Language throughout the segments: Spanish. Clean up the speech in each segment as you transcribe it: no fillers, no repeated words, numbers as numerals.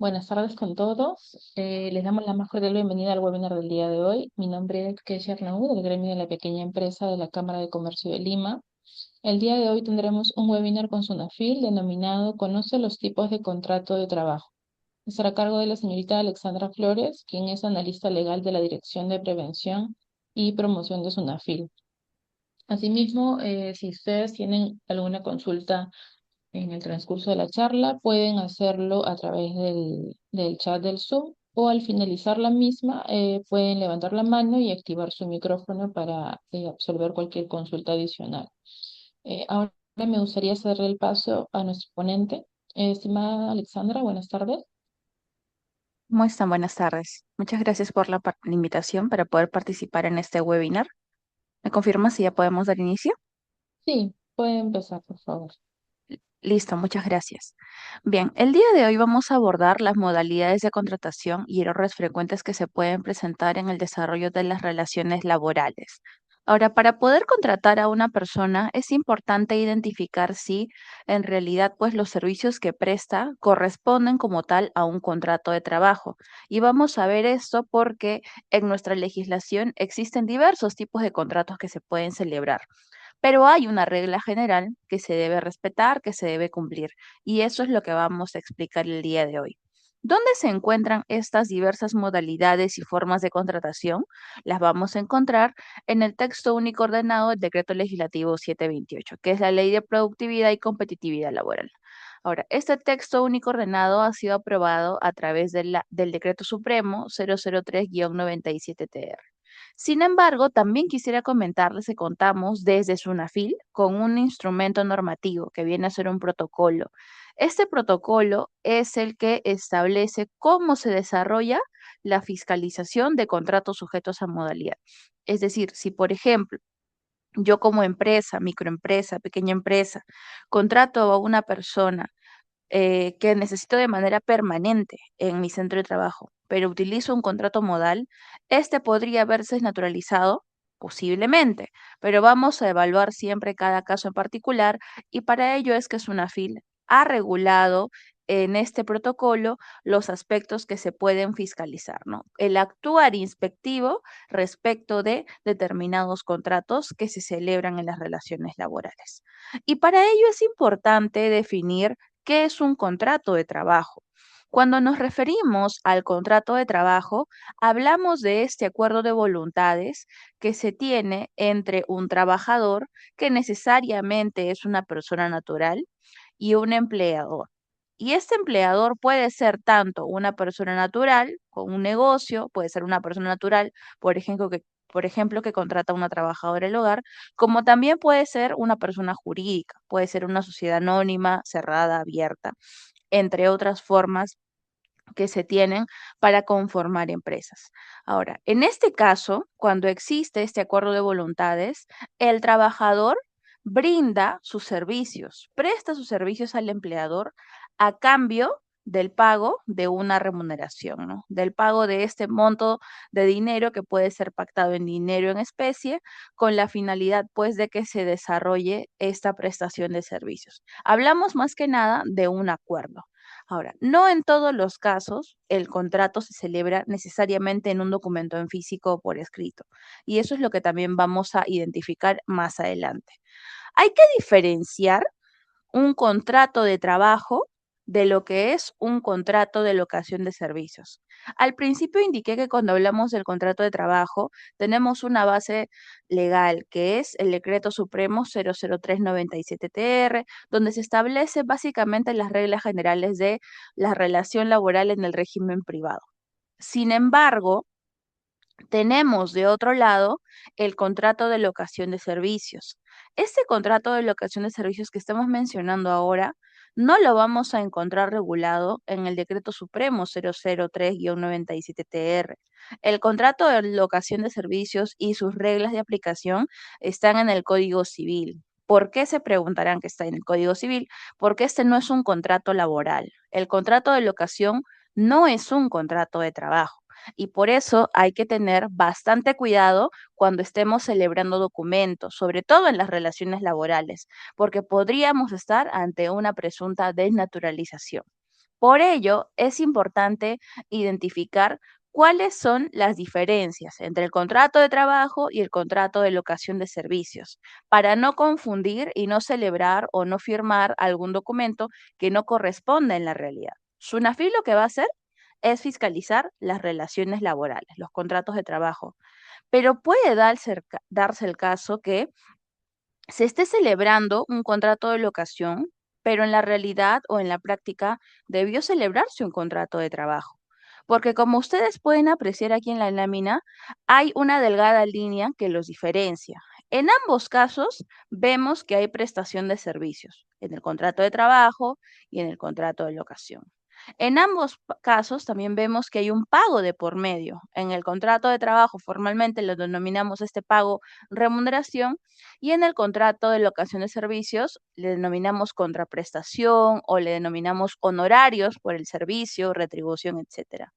Buenas tardes con todos. Les damos la más cordial bienvenida al webinar del día de hoy. Mi nombre es Kesia Arnaud, del gremio de la pequeña empresa de la Cámara de Comercio de Lima. El día de hoy tendremos un webinar con Sunafil denominado Conoce los tipos de contrato de trabajo. Estará a cargo de la señorita Alexandra Flores, quien es analista legal de la Dirección de Prevención y Promoción de Sunafil. Asimismo, si ustedes tienen alguna consulta en el transcurso de la charla, pueden hacerlo a través del chat del Zoom o al finalizar la misma pueden levantar la mano y activar su micrófono para absolver cualquier consulta adicional. Ahora me gustaría ceder el paso a nuestro ponente. Estimada Alexandra, buenas tardes. ¿Cómo están? Buenas tardes. Muchas gracias por la invitación para poder participar en este webinar. ¿Me confirma si ya podemos dar inicio? Sí, puede empezar, por favor. Listo, muchas gracias. Bien, el día de hoy vamos a abordar las modalidades de contratación y errores frecuentes que se pueden presentar en el desarrollo de las relaciones laborales. Ahora, para poder contratar a una persona es importante identificar si en realidad pues los servicios que presta corresponden como tal a un contrato de trabajo. Y vamos a ver esto porque en nuestra legislación existen diversos tipos de contratos que se pueden celebrar. Pero hay una regla general que se debe respetar, que se debe cumplir, y eso es lo que vamos a explicar el día de hoy. ¿Dónde se encuentran estas diversas modalidades y formas de contratación? Las vamos a encontrar en el texto único ordenado del Decreto Legislativo 728, que es la Ley de Productividad y Competitividad Laboral. Ahora, este texto único ordenado ha sido aprobado a través del Decreto Supremo 003-97-TR. Sin embargo, también quisiera comentarles que contamos desde SUNAFIL con un instrumento normativo que viene a ser un protocolo. Este protocolo es el que establece cómo se desarrolla la fiscalización de contratos sujetos a modalidad. Es decir, si por ejemplo yo como empresa, microempresa, pequeña empresa, contrato a una persona que necesito de manera permanente en mi centro de trabajo, pero utilizo un contrato modal, este podría verse desnaturalizado, posiblemente, pero vamos a evaluar siempre cada caso en particular y para ello es que SUNAFIL ha regulado en este protocolo los aspectos que se pueden fiscalizar, ¿no? El actuar inspectivo respecto de determinados contratos que se celebran en las relaciones laborales. Y para ello es importante definir ¿qué es un contrato de trabajo? Cuando nos referimos al contrato de trabajo, hablamos de este acuerdo de voluntades que se tiene entre un trabajador, que necesariamente es una persona natural, y un empleador. Y este empleador puede ser tanto una persona natural con un negocio, puede ser una persona natural, por ejemplo, que contrata a una trabajadora del hogar, como también puede ser una persona jurídica, puede ser una sociedad anónima, cerrada, abierta, entre otras formas que se tienen para conformar empresas. Ahora, en este caso, cuando existe este acuerdo de voluntades, el trabajador brinda sus servicios, presta sus servicios al empleador a cambio del pago de una remuneración, ¿no? Del pago de este monto de dinero que puede ser pactado en dinero en especie con la finalidad pues de que se desarrolle esta prestación de servicios. Hablamos más que nada de un acuerdo. Ahora, no en todos los casos el contrato se celebra necesariamente en un documento en físico o por escrito, y eso es lo que también vamos a identificar más adelante. Hay que diferenciar un contrato de trabajo de lo que es un contrato de locación de servicios. Al principio indiqué que cuando hablamos del contrato de trabajo tenemos una base legal que es el Decreto Supremo 00397-TR, donde se establece básicamente las reglas generales de la relación laboral en el régimen privado. Sin embargo, tenemos de otro lado el contrato de locación de servicios. Este contrato de locación de servicios que estamos mencionando ahora no lo vamos a encontrar regulado en el Decreto Supremo 003-97-TR. El contrato de locación de servicios y sus reglas de aplicación están en el Código Civil. ¿Por qué se preguntarán que está en el Código Civil? Porque este no es un contrato laboral. El contrato de locación no es un contrato de trabajo y por eso hay que tener bastante cuidado cuando estemos celebrando documentos, sobre todo en las relaciones laborales, porque podríamos estar ante una presunta desnaturalización. Por ello, es importante identificar cuáles son las diferencias entre el contrato de trabajo y el contrato de locación de servicios, para no confundir y no celebrar o no firmar algún documento que no corresponda en la realidad. SUNAFIL lo que va a hacer es fiscalizar las relaciones laborales, los contratos de trabajo, pero puede darse el caso que se esté celebrando un contrato de locación, pero en la realidad o en la práctica debió celebrarse un contrato de trabajo. Porque como ustedes pueden apreciar aquí en la lámina, hay una delgada línea que los diferencia. En ambos casos vemos que hay prestación de servicios, en el contrato de trabajo y en el contrato de locación. En ambos casos también vemos que hay un pago de por medio. En el contrato de trabajo formalmente lo denominamos este pago remuneración y en el contrato de locación de servicios le denominamos contraprestación o le denominamos honorarios por el servicio, retribución, etcétera.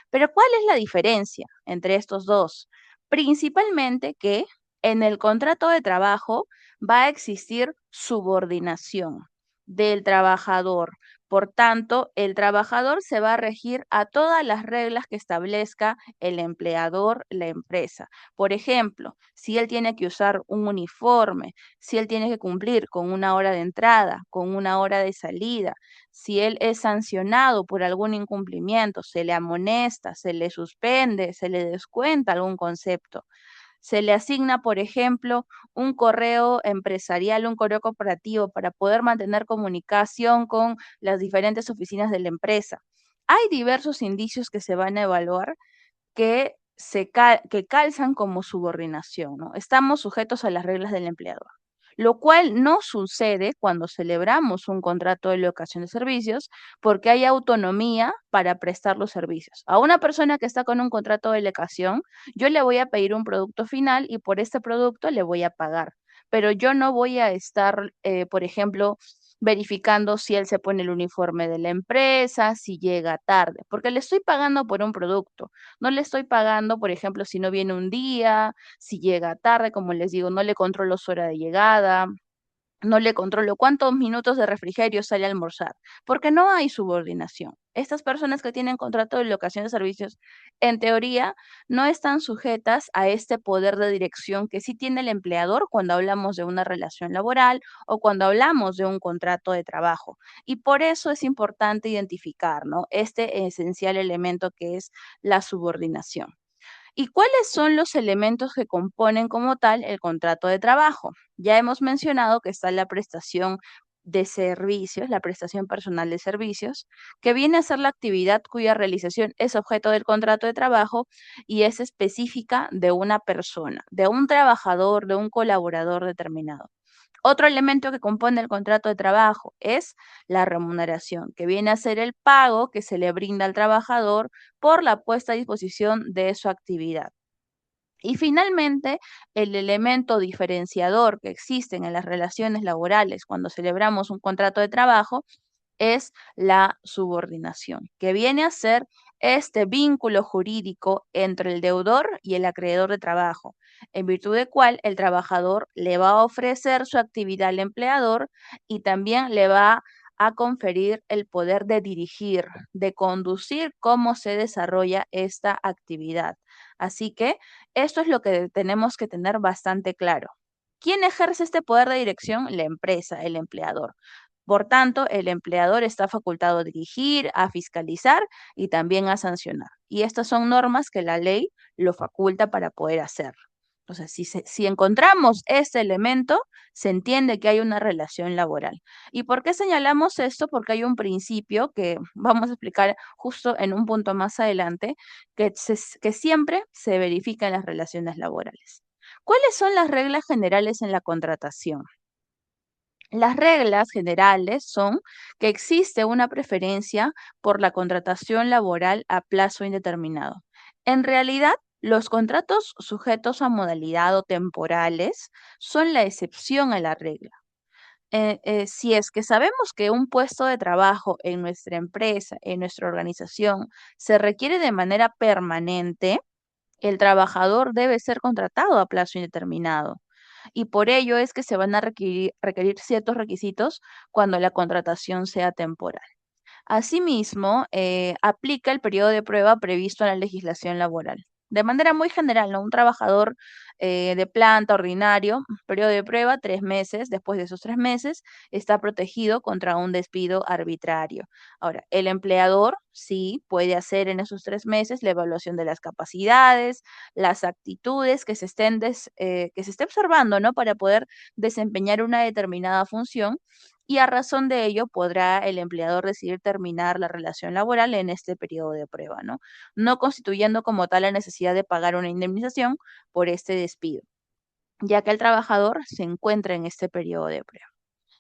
Pero ¿cuál es la diferencia entre estos dos? Principalmente que en el contrato de trabajo va a existir subordinación del trabajador. Por tanto, el trabajador se va a regir a todas las reglas que establezca el empleador, la empresa. Por ejemplo, si él tiene que usar un uniforme, si él tiene que cumplir con una hora de entrada, con una hora de salida, si él es sancionado por algún incumplimiento, se le amonesta, se le suspende, se le descuenta algún concepto. Se le asigna, por ejemplo, un correo empresarial, un correo corporativo para poder mantener comunicación con las diferentes oficinas de la empresa. Hay diversos indicios que se van a evaluar que calzan como subordinación, ¿no? Estamos sujetos a las reglas del empleador, lo cual no sucede cuando celebramos un contrato de locación de servicios porque hay autonomía para prestar los servicios. A una persona que está con un contrato de locación, yo le voy a pedir un producto final y por este producto le voy a pagar, pero yo no voy a estar, por ejemplo, verificando si él se pone el uniforme de la empresa, si llega tarde, porque le estoy pagando por un producto. No le estoy pagando, por ejemplo, si no viene un día, si llega tarde, como les digo, no le controlo su hora de llegada, no le controlo cuántos minutos de refrigerio sale a almorzar, porque no hay subordinación. Estas personas que tienen contrato de locación de servicios, en teoría, no están sujetas a este poder de dirección que sí tiene el empleador cuando hablamos de una relación laboral o cuando hablamos de un contrato de trabajo. Y por eso es importante identificar, ¿no? Este esencial elemento que es la subordinación. ¿Y cuáles son los elementos que componen como tal el contrato de trabajo? Ya hemos mencionado que está la prestación de servicios, la prestación personal de servicios, que viene a ser la actividad cuya realización es objeto del contrato de trabajo y es específica de una persona, de un trabajador, de un colaborador determinado. Otro elemento que compone el contrato de trabajo es la remuneración, que viene a ser el pago que se le brinda al trabajador por la puesta a disposición de su actividad. Y finalmente, el elemento diferenciador que existen en las relaciones laborales cuando celebramos un contrato de trabajo es la subordinación, que viene a ser este vínculo jurídico entre el deudor y el acreedor de trabajo, en virtud del cual el trabajador le va a ofrecer su actividad al empleador y también le va a conferir el poder de dirigir, de conducir cómo se desarrolla esta actividad. Así que esto es lo que tenemos que tener bastante claro. ¿Quién ejerce este poder de dirección? La empresa, el empleador. Por tanto, el empleador está facultado a dirigir, a fiscalizar y también a sancionar. Y estas son normas que la ley lo faculta para poder hacer. Entonces, si encontramos este elemento, se entiende que hay una relación laboral. ¿Y por qué señalamos esto? Porque hay un principio que vamos a explicar justo en un punto más adelante, que siempre se verifica en las relaciones laborales. ¿Cuáles son las reglas generales en la contratación? Las reglas generales son que existe una preferencia por la contratación laboral a plazo indeterminado. En realidad, los contratos sujetos a modalidad o temporales son la excepción a la regla. Si es que sabemos que un puesto de trabajo en nuestra empresa, en nuestra organización, se requiere de manera permanente, el trabajador debe ser contratado a plazo indeterminado y por ello es que se van a requerir ciertos requisitos cuando la contratación sea temporal. Asimismo, aplica el periodo de prueba previsto en la legislación laboral. De manera muy general, ¿no? Un trabajador de planta ordinario, periodo de prueba, 3 meses. Después de esos 3 meses, está protegido contra un despido arbitrario. Ahora, el empleador sí puede hacer en esos 3 meses la evaluación de las capacidades, las actitudes que se esté observando, ¿no? Para poder desempeñar una determinada función y a razón de ello podrá el empleador decidir terminar la relación laboral en este periodo de prueba, ¿no? No constituyendo como tal la necesidad de pagar una indemnización por este despido, ya que el trabajador se encuentra en este periodo de prueba.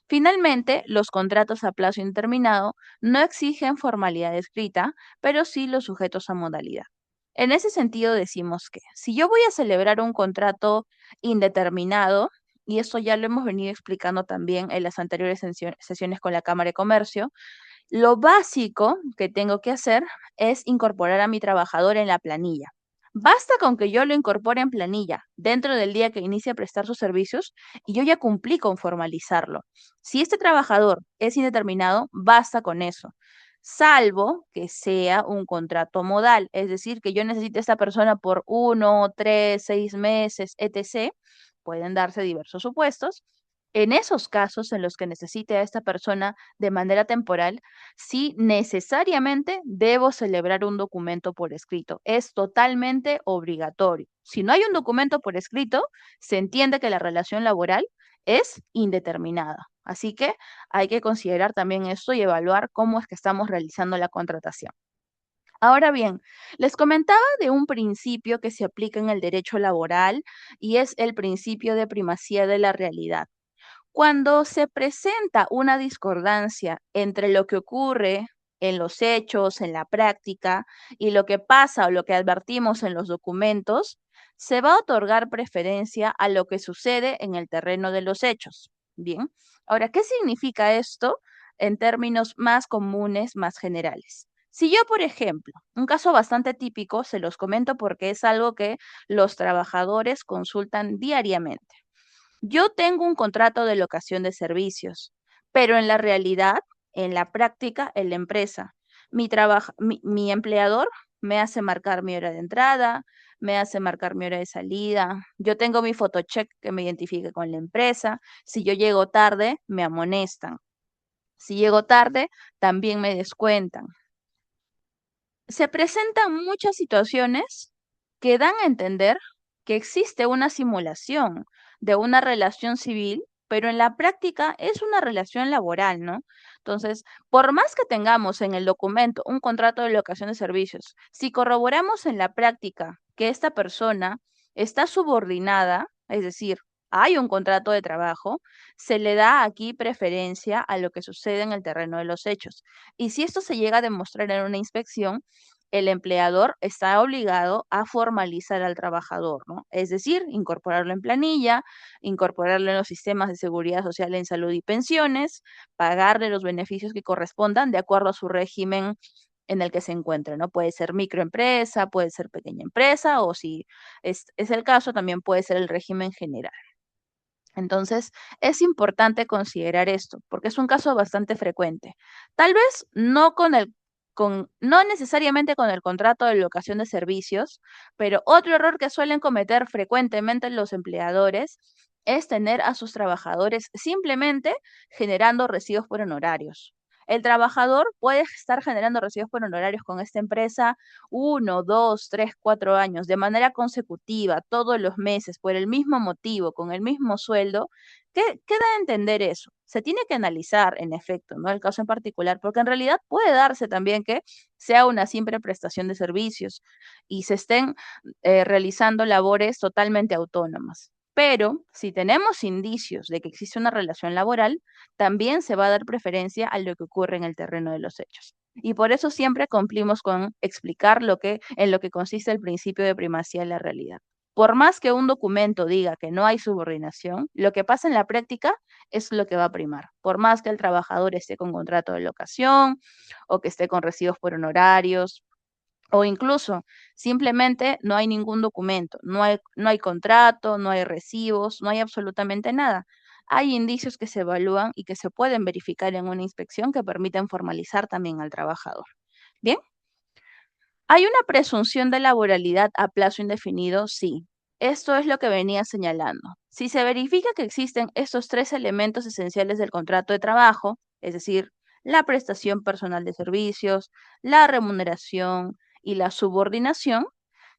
Finalmente, los contratos a plazo indeterminado no exigen formalidad escrita, pero sí los sujetos a modalidad. En ese sentido, decimos que si yo voy a celebrar un contrato indeterminado, y esto ya lo hemos venido explicando también en las anteriores sesiones con la Cámara de Comercio, lo básico que tengo que hacer es incorporar a mi trabajador en la planilla. Basta con que yo lo incorpore en planilla dentro del día que inicie a prestar sus servicios y yo ya cumplí con formalizarlo. Si este trabajador es indeterminado, basta con eso, salvo que sea un contrato modal, es decir, que yo necesite a esta persona por 1, 3, 6 meses, etc. Pueden darse diversos supuestos. En esos casos en los que necesite a esta persona de manera temporal, sí necesariamente debo celebrar un documento por escrito. Es totalmente obligatorio. Si no hay un documento por escrito, se entiende que la relación laboral es indeterminada. Así que hay que considerar también esto y evaluar cómo es que estamos realizando la contratación. Ahora bien, les comentaba de un principio que se aplica en el derecho laboral y es el principio de primacía de la realidad. Cuando se presenta una discordancia entre lo que ocurre en los hechos, en la práctica, y lo que pasa o lo que advertimos en los documentos, se va a otorgar preferencia a lo que sucede en el terreno de los hechos. Bien, ahora, ¿qué significa esto en términos más comunes, más generales? Si yo, por ejemplo, un caso bastante típico, se los comento porque es algo que los trabajadores consultan diariamente. Yo tengo un contrato de locación de servicios, pero en la realidad, en la práctica, en la empresa, mi empleador me hace marcar mi hora de entrada, me hace marcar mi hora de salida. Yo tengo mi photocheck que me identifique con la empresa. Si yo llego tarde, me amonestan. Si llego tarde, también me descuentan. Se presentan muchas situaciones que dan a entender que existe una simulación de una relación civil, pero en la práctica es una relación laboral, ¿no? Entonces, por más que tengamos en el documento un contrato de locación de servicios, si corroboramos en la práctica que esta persona está subordinada, es decir, hay un contrato de trabajo, se le da aquí preferencia a lo que sucede en el terreno de los hechos. Y si esto se llega a demostrar en una inspección, el empleador está obligado a formalizar al trabajador, ¿no? Es decir, incorporarlo en planilla, incorporarlo en los sistemas de seguridad social en salud y pensiones, pagarle los beneficios que correspondan de acuerdo a su régimen en el que se encuentre, ¿no? Puede ser microempresa, puede ser pequeña empresa o si es el caso, también puede ser el régimen general. Entonces, es importante considerar esto, porque es un caso bastante frecuente. Tal vez no necesariamente con el contrato de locación de servicios, pero otro error que suelen cometer frecuentemente los empleadores es tener a sus trabajadores simplemente generando recibos por honorarios. El trabajador puede estar generando recibos por honorarios con esta empresa 1, 2, 3, 4 años de manera consecutiva, todos los meses, por el mismo motivo, con el mismo sueldo. ¿Qué da a entender eso? Se tiene que analizar, en efecto, ¿no? El caso en particular, porque en realidad puede darse también que sea una simple prestación de servicios y se estén realizando labores totalmente autónomas. Pero si tenemos indicios de que existe una relación laboral, también se va a dar preferencia a lo que ocurre en el terreno de los hechos. Y por eso siempre cumplimos con explicar en lo que consiste el principio de primacía de la realidad. Por más que un documento diga que no hay subordinación, lo que pasa en la práctica es lo que va a primar. Por más que el trabajador esté con contrato de locación o que esté con recibos por honorarios, o incluso simplemente no hay ningún documento, no hay contrato, no hay recibos, no hay absolutamente nada. hay indicios que se evalúan y que se pueden verificar en una inspección que permiten formalizar también al trabajador. Bien, ¿hay una presunción de laboralidad a plazo indefinido? Sí. Esto es lo que venía señalando. Si se verifica que existen estos tres elementos esenciales del contrato de trabajo, es decir, la prestación personal de servicios, la remuneración y la subordinación,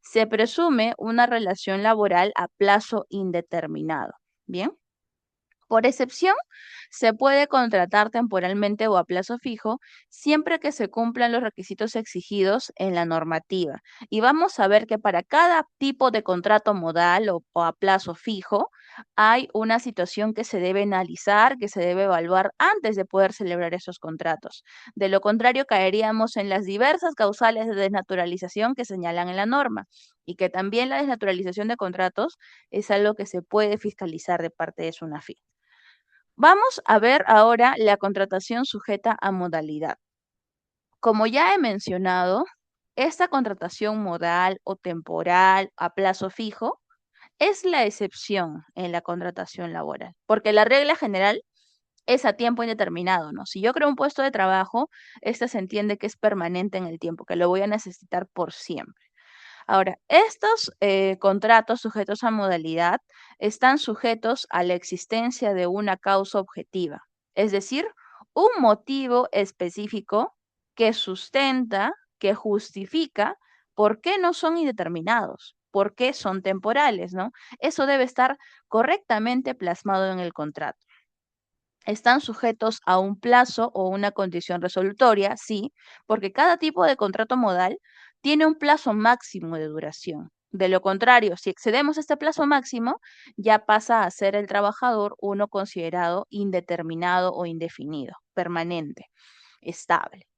se presume una relación laboral a plazo indeterminado. Bien. Por excepción, se puede contratar temporalmente o a plazo fijo siempre que se cumplan los requisitos exigidos en la normativa. Y vamos a ver que para cada tipo de contrato modal o a plazo fijo hay una situación que se debe analizar, que se debe evaluar antes de poder celebrar esos contratos. De lo contrario, caeríamos en las diversas causales de desnaturalización que señalan en la norma y que también la desnaturalización de contratos es algo que se puede fiscalizar de parte de SUNAFIL. Vamos a ver ahora la contratación sujeta a modalidad. Como ya he mencionado, esta contratación modal o temporal a plazo fijo es la excepción en la contratación laboral, porque la regla general es a tiempo indeterminado, ¿no? Si yo creo un puesto de trabajo, este se entiende que es permanente en el tiempo, que lo voy a necesitar por siempre. Ahora, estos contratos sujetos a modalidad están sujetos a la existencia de una causa objetiva, es decir, un motivo específico que sustenta, que justifica por qué no son indeterminados, por qué son temporales, ¿no? Eso debe estar correctamente plasmado en el contrato. Están sujetos a un plazo o una condición resolutoria, sí, porque cada tipo de contrato modal tiene un plazo máximo de duración. De lo contrario, si excedemos este plazo máximo, ya pasa a ser el trabajador uno considerado indeterminado o indefinido, permanente, estable.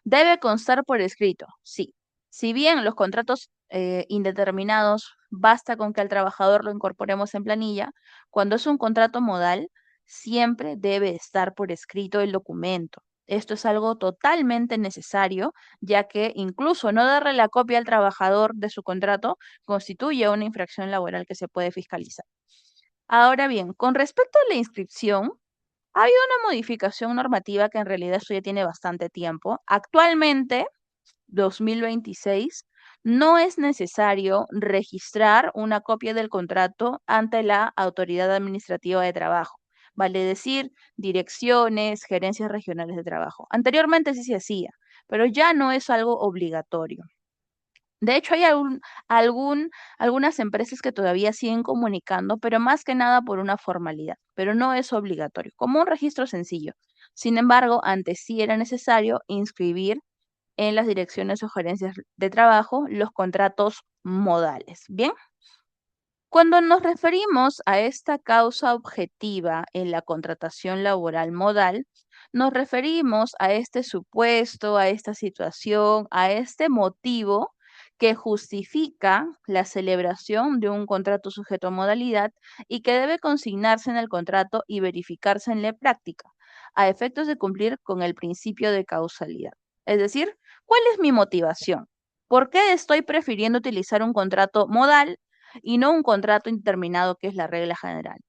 Debe constar por escrito, sí. Si bien los contratos indeterminados basta con que al trabajador lo incorporemos en planilla, cuando es un contrato modal, siempre debe estar por escrito el documento. Esto es algo totalmente necesario, ya que incluso no darle la copia al trabajador de su contrato constituye una infracción laboral que se puede fiscalizar. Ahora bien, con respecto a la inscripción, ha habido una modificación normativa que en realidad esto ya tiene bastante tiempo. Actualmente, 2026, no es necesario registrar una copia del contrato ante la Autoridad Administrativa de Trabajo, vale decir, direcciones, gerencias regionales de trabajo. Anteriormente sí se hacía, pero ya no es algo obligatorio. De hecho, hay algunas empresas que todavía siguen comunicando, pero más que nada por una formalidad, pero no es obligatorio, como un registro sencillo. Sin embargo, antes sí era necesario inscribir en las direcciones o gerencias de trabajo los contratos modales. Bien, cuando nos referimos a esta causa objetiva en la contratación laboral modal, nos referimos a este supuesto, a esta situación, a este motivo que justifica la celebración de un contrato sujeto a modalidad y que debe consignarse en el contrato y verificarse en la práctica, a efectos de cumplir con el principio de causalidad. Es decir, ¿cuál es mi motivación? ¿Por qué estoy prefiriendo utilizar un contrato modal y no un contrato indeterminado, que es la regla general?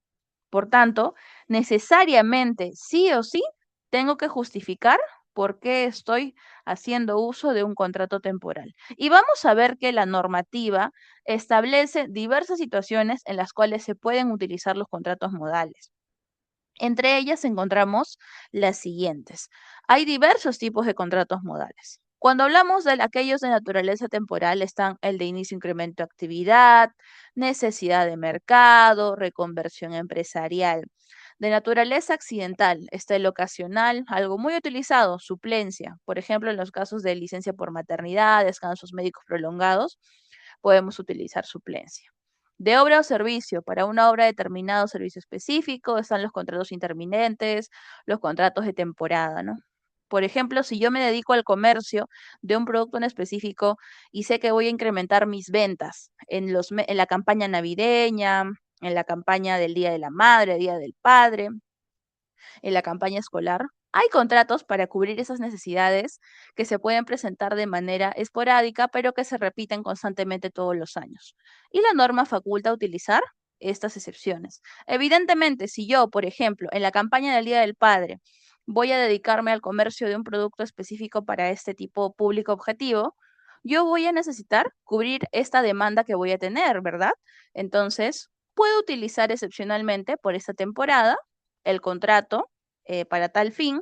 Por tanto, necesariamente, sí o sí, tengo que justificar por qué estoy haciendo uso de un contrato temporal. Y vamos a ver que la normativa establece diversas situaciones en las cuales se pueden utilizar los contratos modales. Entre ellas encontramos las siguientes. Hay diversos tipos de contratos modales. Cuando hablamos de aquellos de naturaleza temporal, están el de inicio incremento de actividad, necesidad de mercado, reconversión empresarial. De naturaleza accidental está el ocasional, algo muy utilizado, suplencia. Por ejemplo, en los casos de licencia por maternidad, descansos médicos prolongados, podemos utilizar suplencia. De obra o servicio, para una obra determinada o servicio específico, están los contratos intermitentes, los contratos de temporada, ¿no? Por ejemplo, si yo me dedico al comercio de un producto en específico y sé que voy a incrementar mis ventas en la campaña navideña, en la campaña del Día de la Madre, Día del Padre, en la campaña escolar, hay contratos para cubrir esas necesidades que se pueden presentar de manera esporádica, pero que se repiten constantemente todos los años. Y la norma faculta utilizar estas excepciones. Evidentemente, si yo, por ejemplo, en la campaña del Día del Padre, voy a dedicarme al comercio de un producto específico para este tipo público objetivo, yo voy a necesitar cubrir esta demanda que voy a tener, ¿verdad? Entonces, puedo utilizar excepcionalmente por esta temporada el contrato para tal fin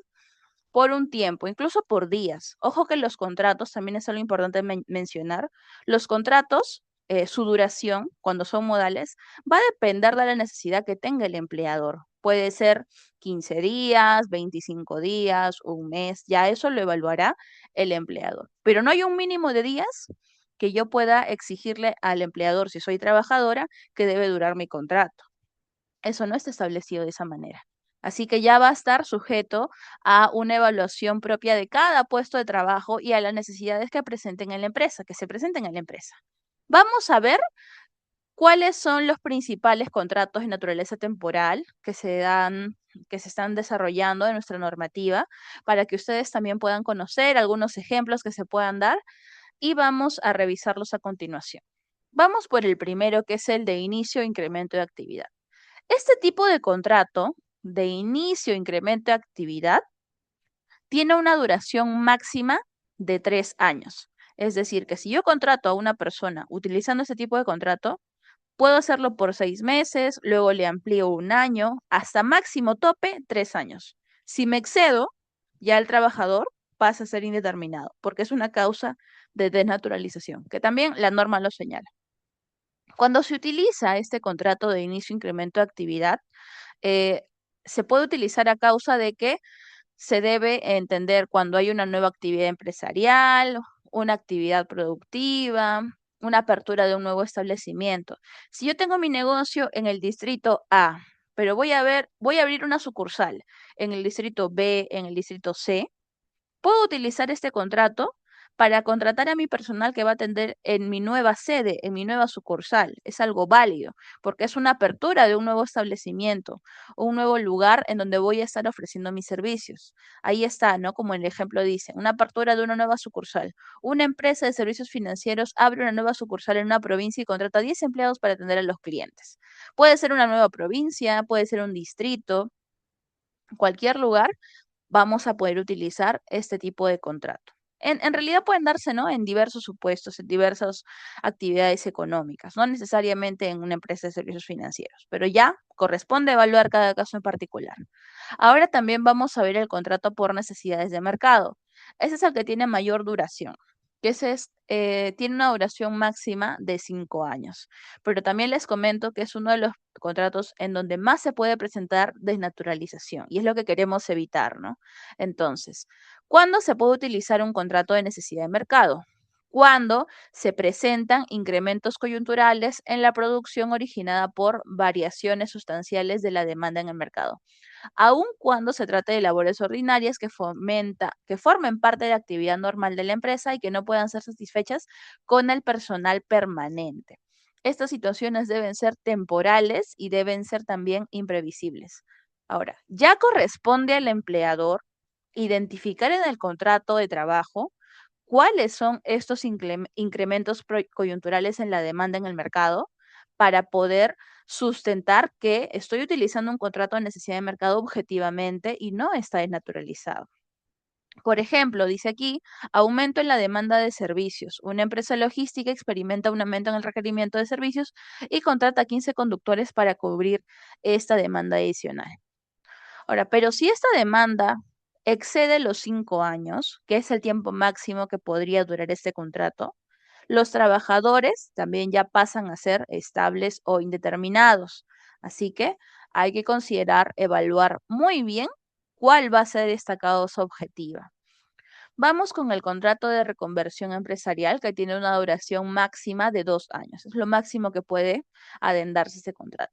por un tiempo, incluso por días. Ojo que los contratos, también es algo importante mencionar, los contratos, su duración, cuando son modales, va a depender de la necesidad que tenga el empleador. Puede ser 15 días, 25 días, un mes, ya eso lo evaluará el empleador. Pero no hay un mínimo de días que yo pueda exigirle al empleador, si soy trabajadora, que debe durar mi contrato. Eso no está establecido de esa manera. Así que ya va a estar sujeto a una evaluación propia de cada puesto de trabajo y a las necesidades que presenten en la empresa, que se presenten en la empresa. Vamos a ver cuáles son los principales contratos de naturaleza temporal que se dan, que se están desarrollando en nuestra normativa, para que ustedes también puedan conocer algunos ejemplos que se puedan dar y vamos a revisarlos a continuación. Vamos por el primero, que es el de inicio e incremento de actividad. Este tipo de contrato de inicio, incremento de actividad tiene una duración máxima de 3 años. Es decir, que si yo contrato a una persona utilizando este tipo de contrato, puedo hacerlo por 6 meses, luego le amplío un año, hasta máximo tope 3 años. Si me excedo, ya el trabajador pasa a ser indeterminado, porque es una causa de desnaturalización, que también la norma lo señala. Cuando se utiliza este contrato de inicio, incremento de actividad, eh, se puede utilizar a causa de que se debe entender cuando hay una nueva actividad empresarial, una actividad productiva, una apertura de un nuevo establecimiento. Si yo tengo mi negocio en el distrito A, pero voy a abrir una sucursal en el distrito B, en el distrito C, puedo utilizar este contrato para contratar a mi personal que va a atender en mi nueva sede, en mi nueva sucursal. Es algo válido, porque es una apertura de un nuevo establecimiento, o un nuevo lugar en donde voy a estar ofreciendo mis servicios. Ahí está, ¿no? Como el ejemplo dice, una apertura de una nueva sucursal. Una empresa de servicios financieros abre una nueva sucursal en una provincia y contrata 10 empleados para atender a los clientes. Puede ser una nueva provincia, puede ser un distrito, cualquier lugar vamos a poder utilizar este tipo de contrato. En realidad pueden darse, ¿no? En diversos supuestos, en diversas actividades económicas, no necesariamente en una empresa de servicios financieros, pero ya corresponde evaluar cada caso en particular. Ahora también vamos a ver el contrato por necesidades de mercado. Ese es el que tiene mayor duración, que tiene una duración máxima de 5 años. Pero también les comento que es uno de los contratos en donde más se puede presentar desnaturalización y es lo que queremos evitar, ¿no? Entonces, ¿cuándo se puede utilizar un contrato de necesidad de mercado? Cuando se presentan incrementos coyunturales en la producción originada por variaciones sustanciales de la demanda en el mercado, aun cuando se trate de labores ordinarias que formen parte de la actividad normal de la empresa y que no puedan ser satisfechas con el personal permanente. Estas situaciones deben ser temporales y deben ser también imprevisibles. Ahora, ya corresponde al empleador identificar en el contrato de trabajo cuáles son estos incrementos coyunturales en la demanda en el mercado para poder sustentar que estoy utilizando un contrato de necesidad de mercado objetivamente y no está desnaturalizado. Por ejemplo, dice aquí, aumento en la demanda de servicios. Una empresa logística experimenta un aumento en el requerimiento de servicios y contrata 15 conductores para cubrir esta demanda adicional. Ahora, pero si esta demanda excede los 5 años, que es el tiempo máximo que podría durar este contrato, los trabajadores también ya pasan a ser estables o indeterminados. Así que hay que considerar, evaluar muy bien cuál va a ser esta causa objetiva. Vamos con el contrato de reconversión empresarial que tiene una duración máxima de 2 años. Es lo máximo que puede adendarse este contrato.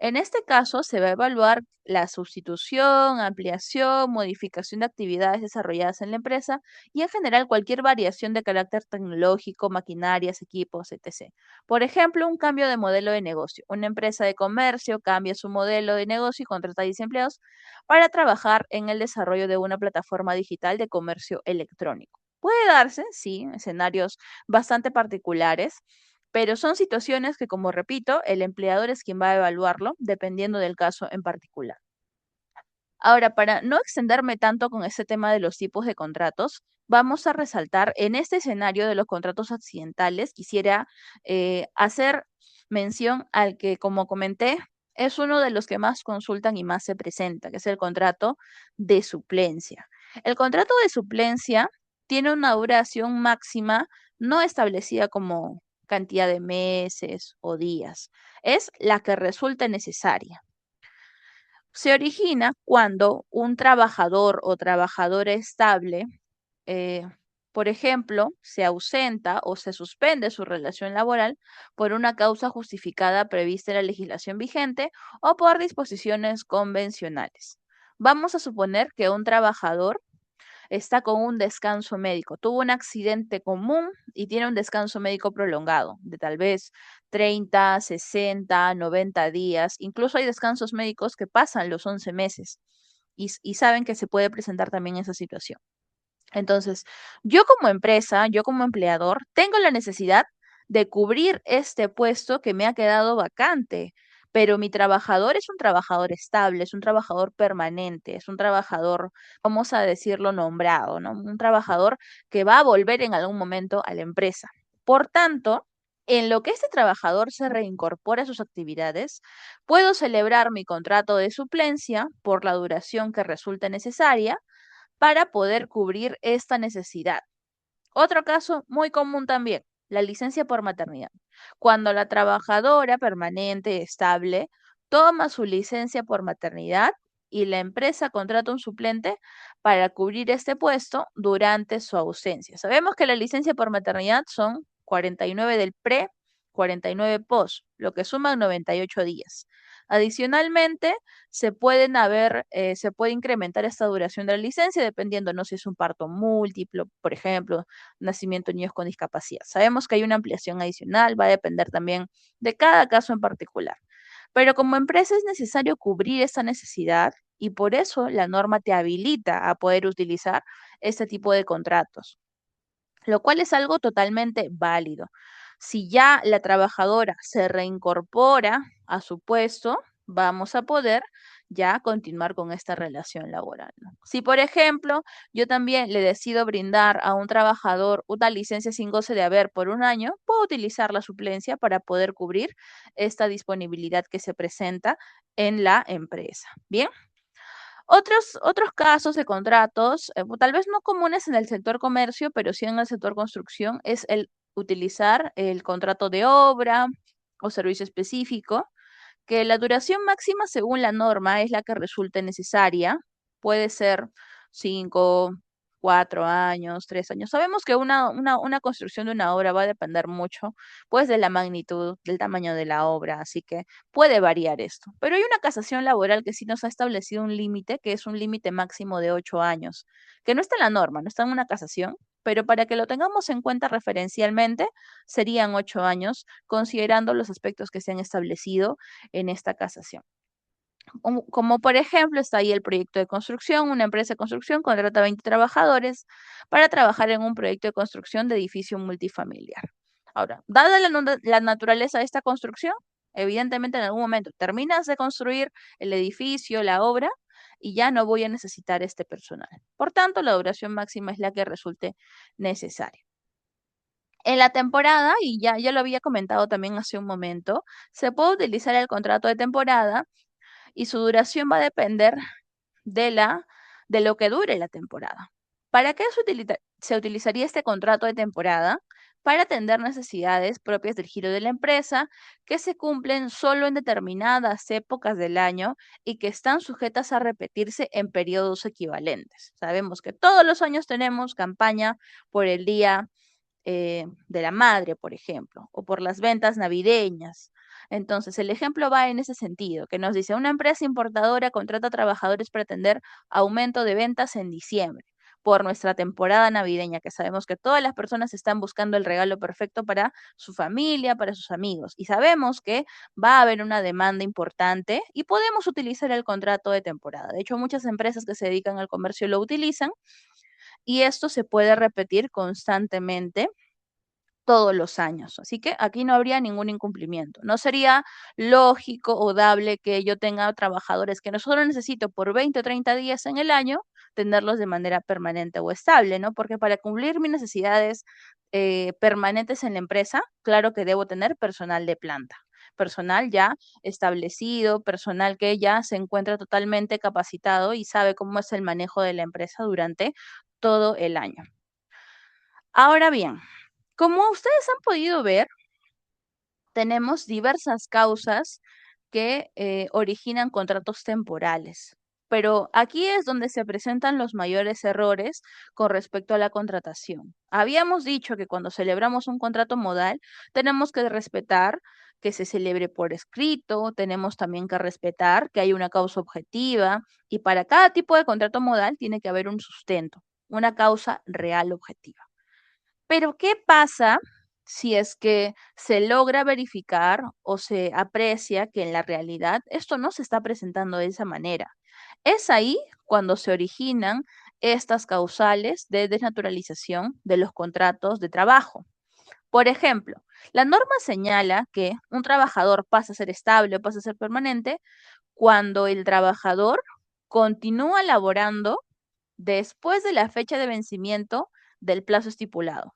En este caso, se va a evaluar la sustitución, ampliación, modificación de actividades desarrolladas en la empresa y en general cualquier variación de carácter tecnológico, maquinarias, equipos, etc. Por ejemplo, un cambio de modelo de negocio. Una empresa de comercio cambia su modelo de negocio y contrata a 10 empleados para trabajar en el desarrollo de una plataforma digital de comercio electrónico. Puede darse, sí, escenarios bastante particulares Pero son situaciones que, como repito, el empleador es quien va a evaluarlo dependiendo del caso en particular. Ahora, para no extenderme tanto con este tema de los tipos de contratos, vamos a resaltar en este escenario de los contratos accidentales, quisiera hacer mención al que, como comenté, es uno de los que más consultan y más se presenta, que es el contrato de suplencia. El contrato de suplencia tiene una duración máxima no establecida como cantidad de meses o días, es la que resulte necesaria. Se origina cuando un trabajador o trabajadora estable, eh, por ejemplo, se ausenta o se suspende su relación laboral por una causa justificada prevista en la legislación vigente o por disposiciones convencionales. Vamos a suponer que un trabajador está con un descanso médico. Tuvo un accidente común y tiene un descanso médico prolongado de tal vez 30, 60, 90 días. Incluso hay descansos médicos que pasan los 11 meses y saben que se puede presentar también esa situación. Entonces, yo como empresa, yo como empleador, tengo la necesidad de cubrir este puesto que me ha quedado vacante, pero mi trabajador es un trabajador estable, es un trabajador permanente, es un trabajador, vamos a decirlo, nombrado, ¿no? Un trabajador que va a volver en algún momento a la empresa. Por tanto, en lo que este trabajador se reincorpora a sus actividades, puedo celebrar mi contrato de suplencia por la duración que resulte necesaria para poder cubrir esta necesidad. Otro caso muy común también, la licencia por maternidad. Cuando la trabajadora permanente, estable, toma su licencia por maternidad y la empresa contrata un suplente para cubrir este puesto durante su ausencia. Sabemos que la licencia por maternidad son 49 del pre, 49 post, lo que suman 98 días. Adicionalmente, se puede incrementar esta duración de la licencia dependiendo, no sé si es un parto múltiplo, por ejemplo, nacimiento de niños con discapacidad. Sabemos que hay una ampliación adicional, va a depender también de cada caso en particular. Pero como empresa es necesario cubrir esa necesidad y por eso la norma te habilita a poder utilizar este tipo de contratos, lo cual es algo totalmente válido. Si ya la trabajadora se reincorpora a su puesto, vamos a poder ya continuar con esta relación laboral, ¿no? Si, por ejemplo, yo también le decido brindar a un trabajador una licencia sin goce de haber por un año, puedo utilizar la suplencia para poder cubrir esta disponibilidad que se presenta en la empresa. Bien. Otros casos de contratos, tal vez no comunes en el sector comercio, pero sí en el sector construcción, es el utilizar el contrato de obra o servicio específico, que la duración máxima según la norma es la que resulte necesaria. Puede ser 5, 4 años, 3 años. Sabemos que una construcción de una obra va a depender mucho, pues, de la magnitud, del tamaño de la obra, así que puede variar esto. Pero hay una casación laboral que sí nos ha establecido un límite, que es un límite máximo de 8 años, que no está en la norma, no está en una casación, pero para que lo tengamos en cuenta referencialmente, serían 8 años, considerando los aspectos que se han establecido en esta casación. Como por ejemplo, está ahí el proyecto de construcción, una empresa de construcción contrata 20 trabajadores para trabajar en un proyecto de construcción de edificio multifamiliar. Ahora, dada la naturaleza de esta construcción, evidentemente en algún momento terminas de construir el edificio, la obra, y ya no voy a necesitar este personal. Por tanto, la duración máxima es la que resulte necesaria. En la temporada, y ya lo había comentado también hace un momento, se puede utilizar el contrato de temporada y su duración va a depender de de lo que dure la temporada. ¿Para qué se utilizaría este contrato de temporada? Para atender necesidades propias del giro de la empresa que se cumplen solo en determinadas épocas del año y que están sujetas a repetirse en periodos equivalentes. Sabemos que todos los años tenemos campaña por el Día de la Madre, por ejemplo, o por las ventas navideñas. Entonces, el ejemplo va en ese sentido, que nos dice, una empresa importadora contrata trabajadores para atender aumento de ventas en diciembre por nuestra temporada navideña, que sabemos que todas las personas están buscando el regalo perfecto para su familia, para sus amigos, y sabemos que va a haber una demanda importante y podemos utilizar el contrato de temporada. De hecho, muchas empresas que se dedican al comercio lo utilizan y esto se puede repetir constantemente todos los años. Así que aquí no habría ningún incumplimiento. No sería lógico o dable que yo tenga trabajadores que no solo necesito por 20 o 30 días en el año, tenerlos de manera permanente o estable, ¿no? Porque para cumplir mis necesidades permanentes en la empresa, claro que debo tener personal de planta, personal ya establecido, personal que ya se encuentra totalmente capacitado y sabe cómo es el manejo de la empresa durante todo el año. Ahora bien, como ustedes han podido ver, tenemos diversas causas que originan contratos temporales. Pero aquí es donde se presentan los mayores errores con respecto a la contratación. Habíamos dicho que cuando celebramos un contrato modal, tenemos que respetar que se celebre por escrito, tenemos también que respetar que hay una causa objetiva y para cada tipo de contrato modal tiene que haber un sustento, una causa real objetiva. Pero, ¿qué pasa si es que se logra verificar o se aprecia que en la realidad esto no se está presentando de esa manera? Es ahí cuando se originan estas causales de desnaturalización de los contratos de trabajo. Por ejemplo, la norma señala que un trabajador pasa a ser estable o pasa a ser permanente cuando el trabajador continúa laborando después de la fecha de vencimiento del plazo estipulado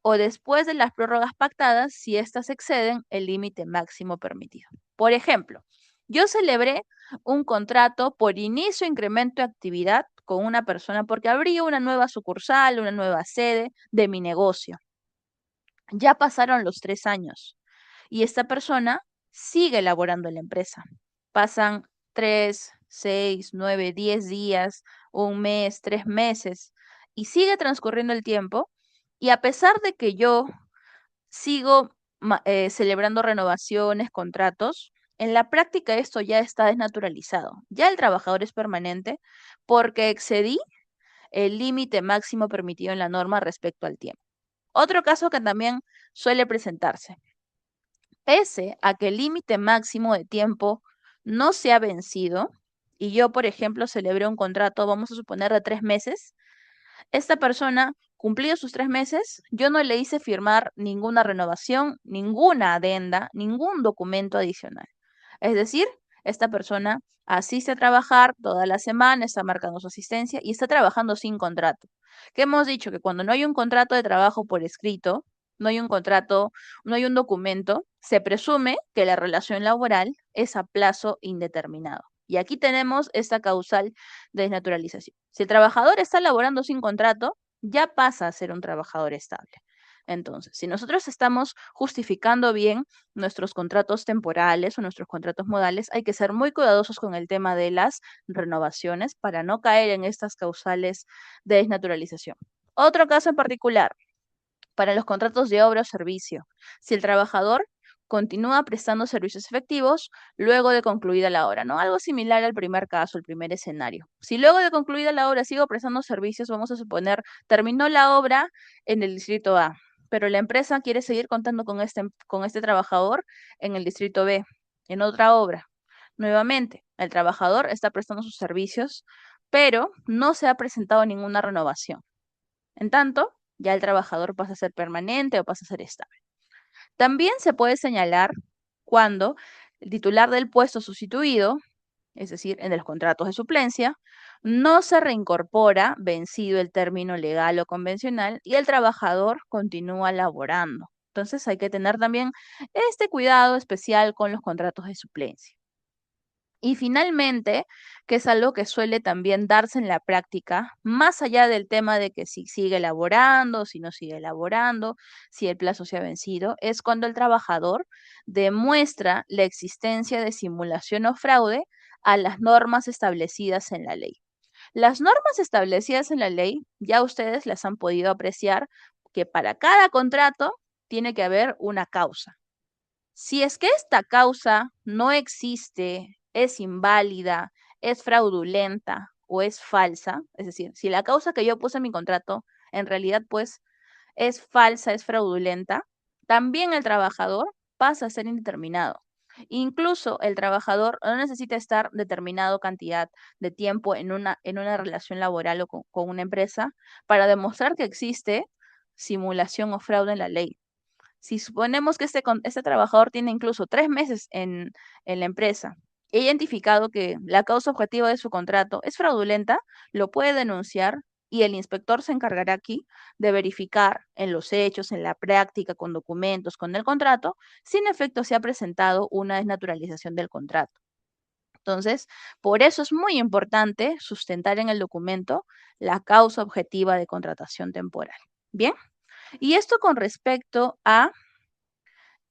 o después de las prórrogas pactadas si éstas exceden el límite máximo permitido. Por ejemplo, yo celebré un contrato por inicio e incremento de actividad con una persona porque abrí una nueva sucursal, una nueva sede de mi negocio. Ya pasaron los 3 años y esta persona sigue laborando en la empresa. Pasan 3, 6, 9, 10 días, un mes, 3 meses y sigue transcurriendo el tiempo y a pesar de que yo sigo celebrando renovaciones, contratos, en la práctica esto ya está desnaturalizado. Ya el trabajador es permanente porque excedí el límite máximo permitido en la norma respecto al tiempo. Otro caso que también suele presentarse. Pese a que el límite máximo de tiempo no se ha vencido, y yo, por ejemplo, celebré un contrato, vamos a suponer, de 3 meses, esta persona, cumplido sus 3 meses, yo no le hice firmar ninguna renovación, ninguna adenda, ningún documento adicional. Es decir, esta persona asiste a trabajar toda la semana, está marcando su asistencia y está trabajando sin contrato. Que hemos dicho que cuando no hay un contrato de trabajo por escrito, no hay un contrato, no hay un documento, se presume que la relación laboral es a plazo indeterminado. Y aquí tenemos esta causal de desnaturalización. Si el trabajador está laborando sin contrato, ya pasa a ser un trabajador estable. Entonces, si nosotros estamos justificando bien nuestros contratos temporales o nuestros contratos modales, hay que ser muy cuidadosos con el tema de las renovaciones para no caer en estas causales de desnaturalización. Otro caso en particular, para los contratos de obra o servicio, si el trabajador continúa prestando servicios efectivos luego de concluida la obra, ¿no? Algo similar al primer caso, el primer escenario. Si luego de concluida la obra sigo prestando servicios, vamos a suponer, terminó la obra en el distrito A, pero la empresa quiere seguir contando con este trabajador en el distrito B, en otra obra. Nuevamente, el trabajador está prestando sus servicios, pero no se ha presentado ninguna renovación. En tanto, ya el trabajador pasa a ser permanente o pasa a ser estable. También se puede señalar cuando el titular del puesto sustituido, es decir, en los contratos de suplencia, no se reincorpora vencido el término legal o convencional y el trabajador continúa laborando. Entonces hay que tener también este cuidado especial con los contratos de suplencia. Y finalmente, que es algo que suele también darse en la práctica, más allá del tema de que si sigue elaborando, si no sigue elaborando, si el plazo se ha vencido, es cuando el trabajador demuestra la existencia de simulación o fraude a las normas establecidas en la ley. Las normas establecidas en la ley, ya ustedes las han podido apreciar, que para cada contrato tiene que haber una causa. Si es que esta causa no existe, es inválida, es fraudulenta o es falsa, es decir, si la causa que yo puse en mi contrato en realidad pues es falsa, es fraudulenta, también el trabajador pasa a ser indeterminado. Incluso el trabajador no necesita estar determinado cantidad de tiempo en una relación laboral o con una empresa para demostrar que existe simulación o fraude en la ley. Si suponemos que este trabajador tiene incluso 3 meses en la empresa, he identificado que la causa objetiva de su contrato es fraudulenta, lo puede denunciar y el inspector se encargará aquí de verificar en los hechos, en la práctica, con documentos, con el contrato, si en efecto se ha presentado una desnaturalización del contrato. Entonces, por eso es muy importante sustentar en el documento la causa objetiva de contratación temporal. Bien, y esto con respecto a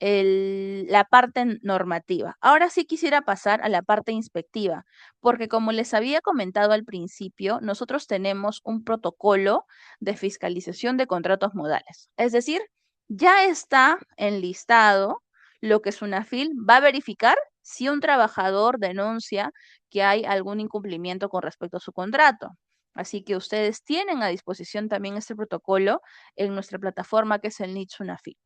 la parte normativa. Ahora sí quisiera pasar a la parte inspectiva, porque como les había comentado al principio, nosotros tenemos un protocolo de fiscalización de contratos modales. Es decir, ya está enlistado lo que SUNAFIL va a verificar si un trabajador denuncia que hay algún incumplimiento con respecto a su contrato. Así que ustedes tienen a disposición también este protocolo en nuestra plataforma que es el NIT SUNAFIL.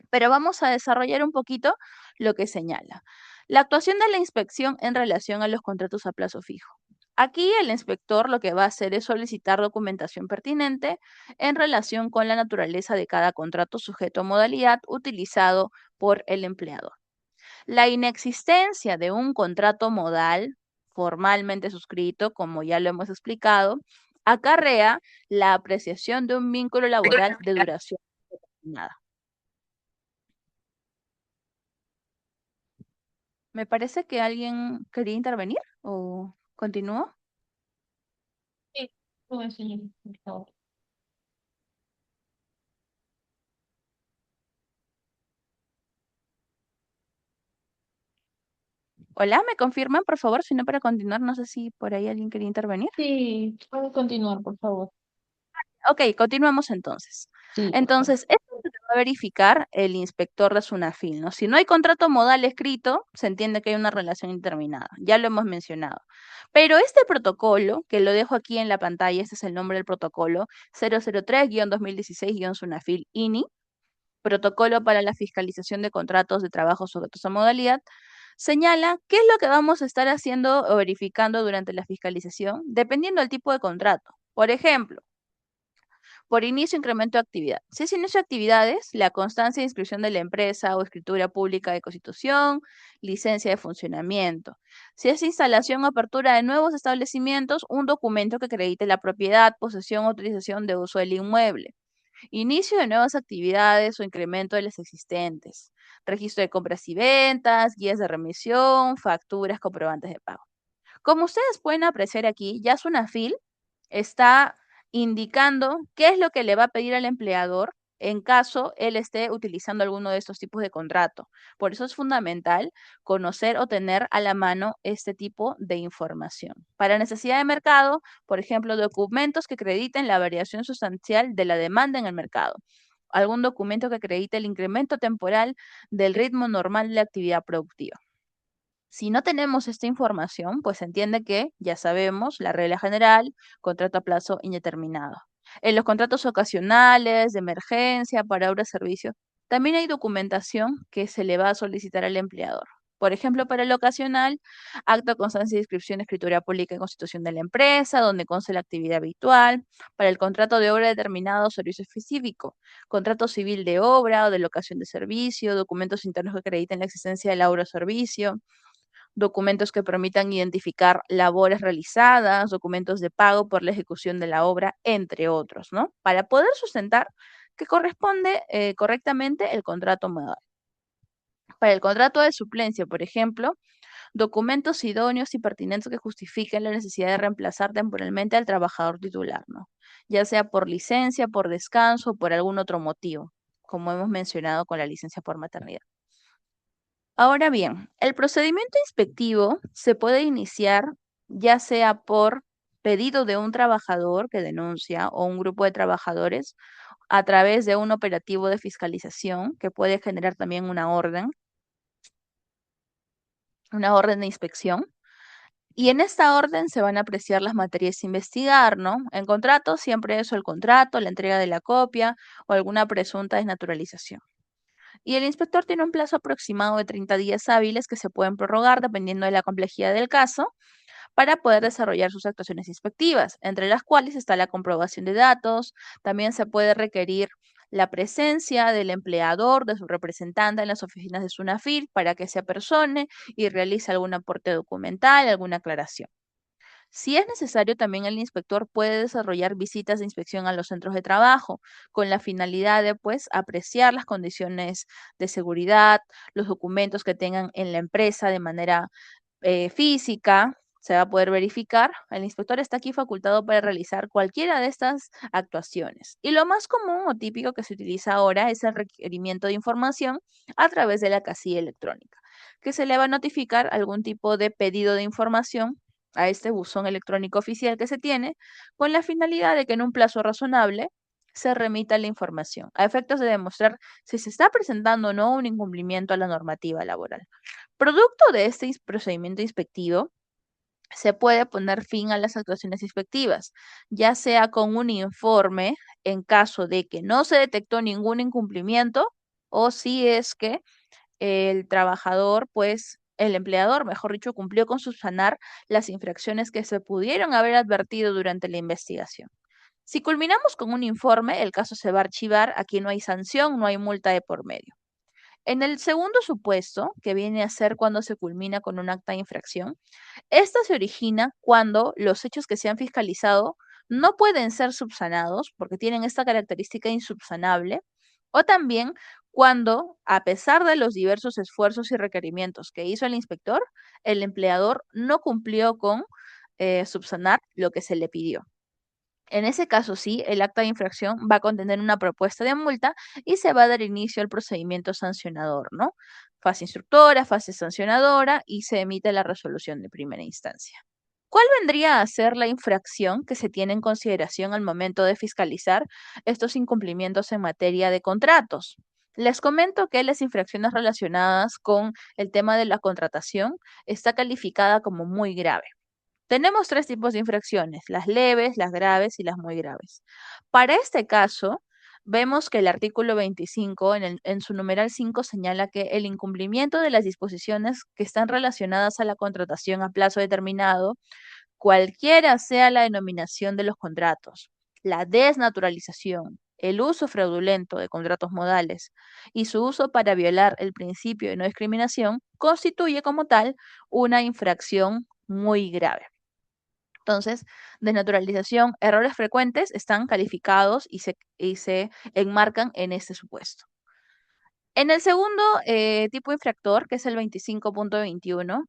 Pero vamos a desarrollar un poquito lo que señala. La actuación de la inspección en relación a los contratos a plazo fijo. Aquí el inspector lo que va a hacer es solicitar documentación pertinente en relación con la naturaleza de cada contrato sujeto a modalidad utilizado por el empleador. La inexistencia de un contrato modal formalmente suscrito, como ya lo hemos explicado, acarrea la apreciación de un vínculo laboral de duración determinada. Me parece que alguien quería intervenir o continúo. Sí, joven señor, por favor. Hola, ¿me confirman, por favor? Si no, para continuar, no sé si por ahí alguien quería intervenir. Sí, puede continuar, por favor. Ok, continuamos entonces. Sí, por favor. Entonces, esto se va a verificar el inspector de SUNAFIL, ¿no? Si no hay contrato modal escrito, se entiende que hay una relación indeterminada. Ya lo hemos mencionado. Pero este protocolo, que lo dejo aquí en la pantalla, este es el nombre del protocolo, 003-2016-SUNAFIL-INI, Protocolo para la Fiscalización de Contratos de Trabajo sujetos a modalidad, señala qué es lo que vamos a estar haciendo o verificando durante la fiscalización, dependiendo del tipo de contrato. Por ejemplo, por inicio o incremento de actividad. Si es inicio de actividades, la constancia de inscripción de la empresa o escritura pública de constitución, licencia de funcionamiento. Si es instalación o apertura de nuevos establecimientos, un documento que acredite la propiedad, posesión o autorización de uso del inmueble. Inicio de nuevas actividades o incremento de las existentes. Registro de compras y ventas, guías de remisión, facturas, comprobantes de pago. Como ustedes pueden apreciar aquí, ya Sunafil está indicando qué es lo que le va a pedir al empleador en caso él esté utilizando alguno de estos tipos de contrato. Por eso es fundamental conocer o tener a la mano este tipo de información. Para necesidad de mercado, por ejemplo, documentos que acrediten la variación sustancial de la demanda en el mercado. Algún documento que acredite el incremento temporal del ritmo normal de la actividad productiva. Si no tenemos esta información, pues se entiende que, ya sabemos, la regla general, contrato a plazo indeterminado. En los contratos ocasionales, de emergencia, para obra de servicio, también hay documentación que se le va a solicitar al empleador. Por ejemplo, para el ocasional, acta, constancia de inscripción, escritura pública y constitución de la empresa, donde conste la actividad habitual. Para el contrato de obra determinado o servicio específico, contrato civil de obra o de locación de servicio, documentos internos que acrediten la existencia del obra o servicio, documentos que permitan identificar labores realizadas, documentos de pago por la ejecución de la obra, entre otros, ¿no? Para poder sustentar que corresponde correctamente el contrato modal. Para el contrato de suplencia, por ejemplo, documentos idóneos y pertinentes que justifiquen la necesidad de reemplazar temporalmente al trabajador titular, ¿no? Ya sea por licencia, por descanso o por algún otro motivo, como hemos mencionado con la licencia por maternidad. Ahora bien, el procedimiento inspectivo se puede iniciar ya sea por pedido de un trabajador que denuncia o un grupo de trabajadores a través de un operativo de fiscalización que puede generar también una orden de inspección. Y en esta orden se van a apreciar las materias a investigar, ¿no? En contrato, siempre eso, el contrato, la entrega de la copia o alguna presunta desnaturalización. Y el inspector tiene un plazo aproximado de 30 días hábiles que se pueden prorrogar dependiendo de la complejidad del caso para poder desarrollar sus actuaciones inspectivas, entre las cuales está la comprobación de datos, también se puede requerir la presencia del empleador, de su representante en las oficinas de SUNAFIL para que se apersone y realice algún aporte documental, alguna aclaración. Si es necesario, también el inspector puede desarrollar visitas de inspección a los centros de trabajo con la finalidad de, pues, apreciar las condiciones de seguridad, los documentos que tengan en la empresa de manera física, se va a poder verificar. El inspector está aquí facultado para realizar cualquiera de estas actuaciones. Y lo más común o típico que se utiliza ahora es el requerimiento de información a través de la casilla electrónica, que se le va a notificar algún tipo de pedido de información a este buzón electrónico oficial que se tiene, con la finalidad de que en un plazo razonable se remita la información, a efectos de demostrar si se está presentando o no un incumplimiento a la normativa laboral. Producto de este procedimiento inspectivo, se puede poner fin a las actuaciones inspectivas, ya sea con un informe en caso de que no se detectó ningún incumplimiento o si es que el trabajador, pues el empleador, mejor dicho, cumplió con subsanar las infracciones que se pudieron haber advertido durante la investigación. Si culminamos con un informe, el caso se va a archivar, aquí no hay sanción, no hay multa de por medio. En el segundo supuesto, que viene a ser cuando se culmina con un acta de infracción, esta se origina cuando los hechos que se han fiscalizado no pueden ser subsanados porque tienen esta característica insubsanable, o también cuando, a pesar de los diversos esfuerzos y requerimientos que hizo el inspector, el empleador no cumplió con subsanar lo que se le pidió. En ese caso, sí, el acta de infracción va a contener una propuesta de multa y se va a dar inicio al procedimiento sancionador, ¿no? Fase instructora, fase sancionadora y se emite la resolución de primera instancia. ¿Cuál vendría a ser la infracción que se tiene en consideración al momento de fiscalizar estos incumplimientos en materia de contratos? Les comento que las infracciones relacionadas con el tema de la contratación está calificada como muy grave. Tenemos tres tipos de infracciones, las leves, las graves y las muy graves. Para este caso, vemos que el artículo 25 en su numeral 5 señala que el incumplimiento de las disposiciones que están relacionadas a la contratación a plazo determinado, cualquiera sea la denominación de los contratos, la desnaturalización, el uso fraudulento de contratos modales y su uso para violar el principio de no discriminación, constituye como tal una infracción muy grave. Entonces, desnaturalización, errores frecuentes están calificados y se enmarcan en este supuesto. En el segundo tipo infractor, que es el 25.21,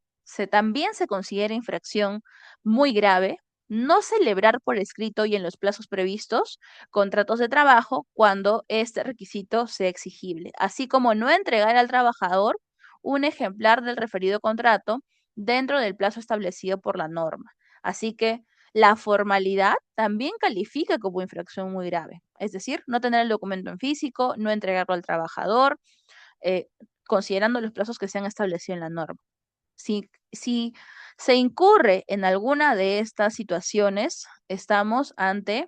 también se considera infracción muy grave no celebrar por escrito y en los plazos previstos contratos de trabajo cuando este requisito sea exigible, así como no entregar al trabajador un ejemplar del referido contrato dentro del plazo establecido por la norma. Así que la formalidad también califica como infracción muy grave, es decir, no tener el documento en físico, no entregarlo al trabajador, eh, considerando los plazos que se han establecido en la norma. Si se incurre en alguna de estas situaciones, estamos ante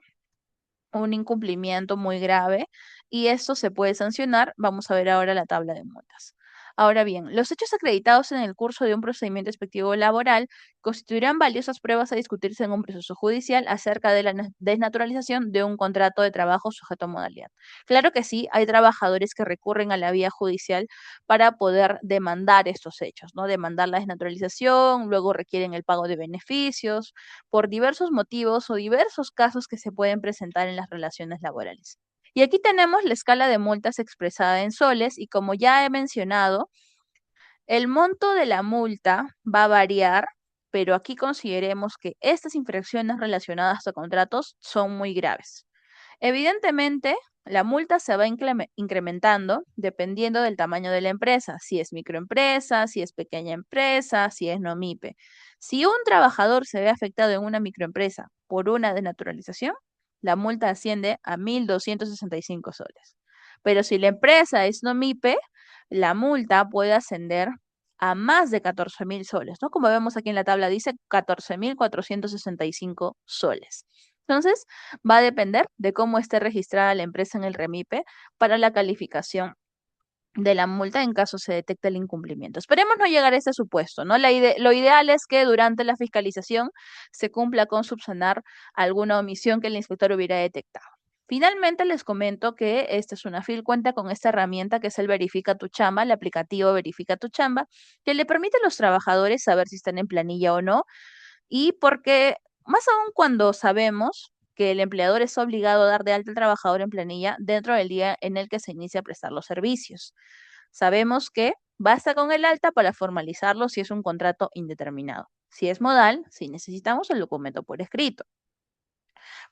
un incumplimiento muy grave y esto se puede sancionar. Vamos a ver ahora la tabla de multas. Ahora bien, los hechos acreditados en el curso de un procedimiento inspectivo laboral constituirán valiosas pruebas a discutirse en un proceso judicial acerca de la desnaturalización de un contrato de trabajo sujeto a modalidad. Claro que sí, hay trabajadores que recurren a la vía judicial para poder demandar estos hechos, ¿no? Demandar la desnaturalización, luego requieren el pago de beneficios, por diversos motivos o diversos casos que se pueden presentar en las relaciones laborales. Y aquí tenemos la escala de multas expresada en soles y como ya he mencionado, el monto de la multa va a variar, pero aquí consideremos que estas infracciones relacionadas a contratos son muy graves. Evidentemente, la multa se va incrementando dependiendo del tamaño de la empresa, si es microempresa, si es pequeña empresa, si es no MIPE. Si un trabajador se ve afectado en una microempresa por una denaturalización, la multa asciende a 1.265 soles. Pero si la empresa es no MIPE, la multa puede ascender a más de 14.000 soles, ¿no? Como vemos aquí en la tabla, dice 14.465 soles. Entonces, va a depender de cómo esté registrada la empresa en el REMIPE para la calificación de la multa en caso se detecte el incumplimiento. Esperemos no llegar a ese supuesto, ¿no? Lo ideal es que durante la fiscalización se cumpla con subsanar alguna omisión que el inspector hubiera detectado. Finalmente, les comento que este Sunafil cuenta con esta herramienta que es el Verifica tu Chamba, el aplicativo Verifica tu Chamba, que le permite a los trabajadores saber si están en planilla o no, y porque más aún cuando sabemos que el empleador es obligado a dar de alta al trabajador en planilla dentro del día en el que se inicia a prestar los servicios. Sabemos que basta con el alta para formalizarlo si es un contrato indeterminado. Si es modal, si necesitamos el documento por escrito.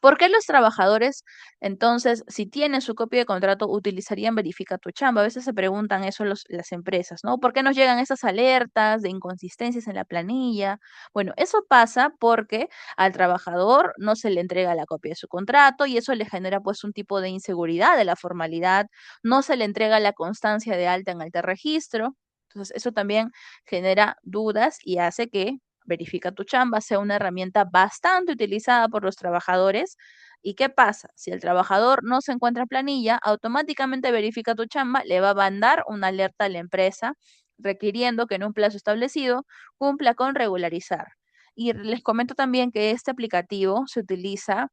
¿Por qué los trabajadores, entonces, si tienen su copia de contrato, utilizarían Verifica tu Chamba? A veces se preguntan eso las empresas, ¿no? ¿Por qué nos llegan esas alertas de inconsistencias en la planilla? Bueno, eso pasa porque al trabajador no se le entrega la copia de su contrato y eso le genera pues un tipo de inseguridad de la formalidad, no se le entrega la constancia de alta en el registro. Entonces, eso también genera dudas y hace que Verifica tu Chamba sea una herramienta bastante utilizada por los trabajadores. ¿Y qué pasa? Si el trabajador no se encuentra en planilla, automáticamente Verifica tu Chamba le va a mandar una alerta a la empresa requiriendo que en un plazo establecido cumpla con regularizar. Y les comento también que este aplicativo se utiliza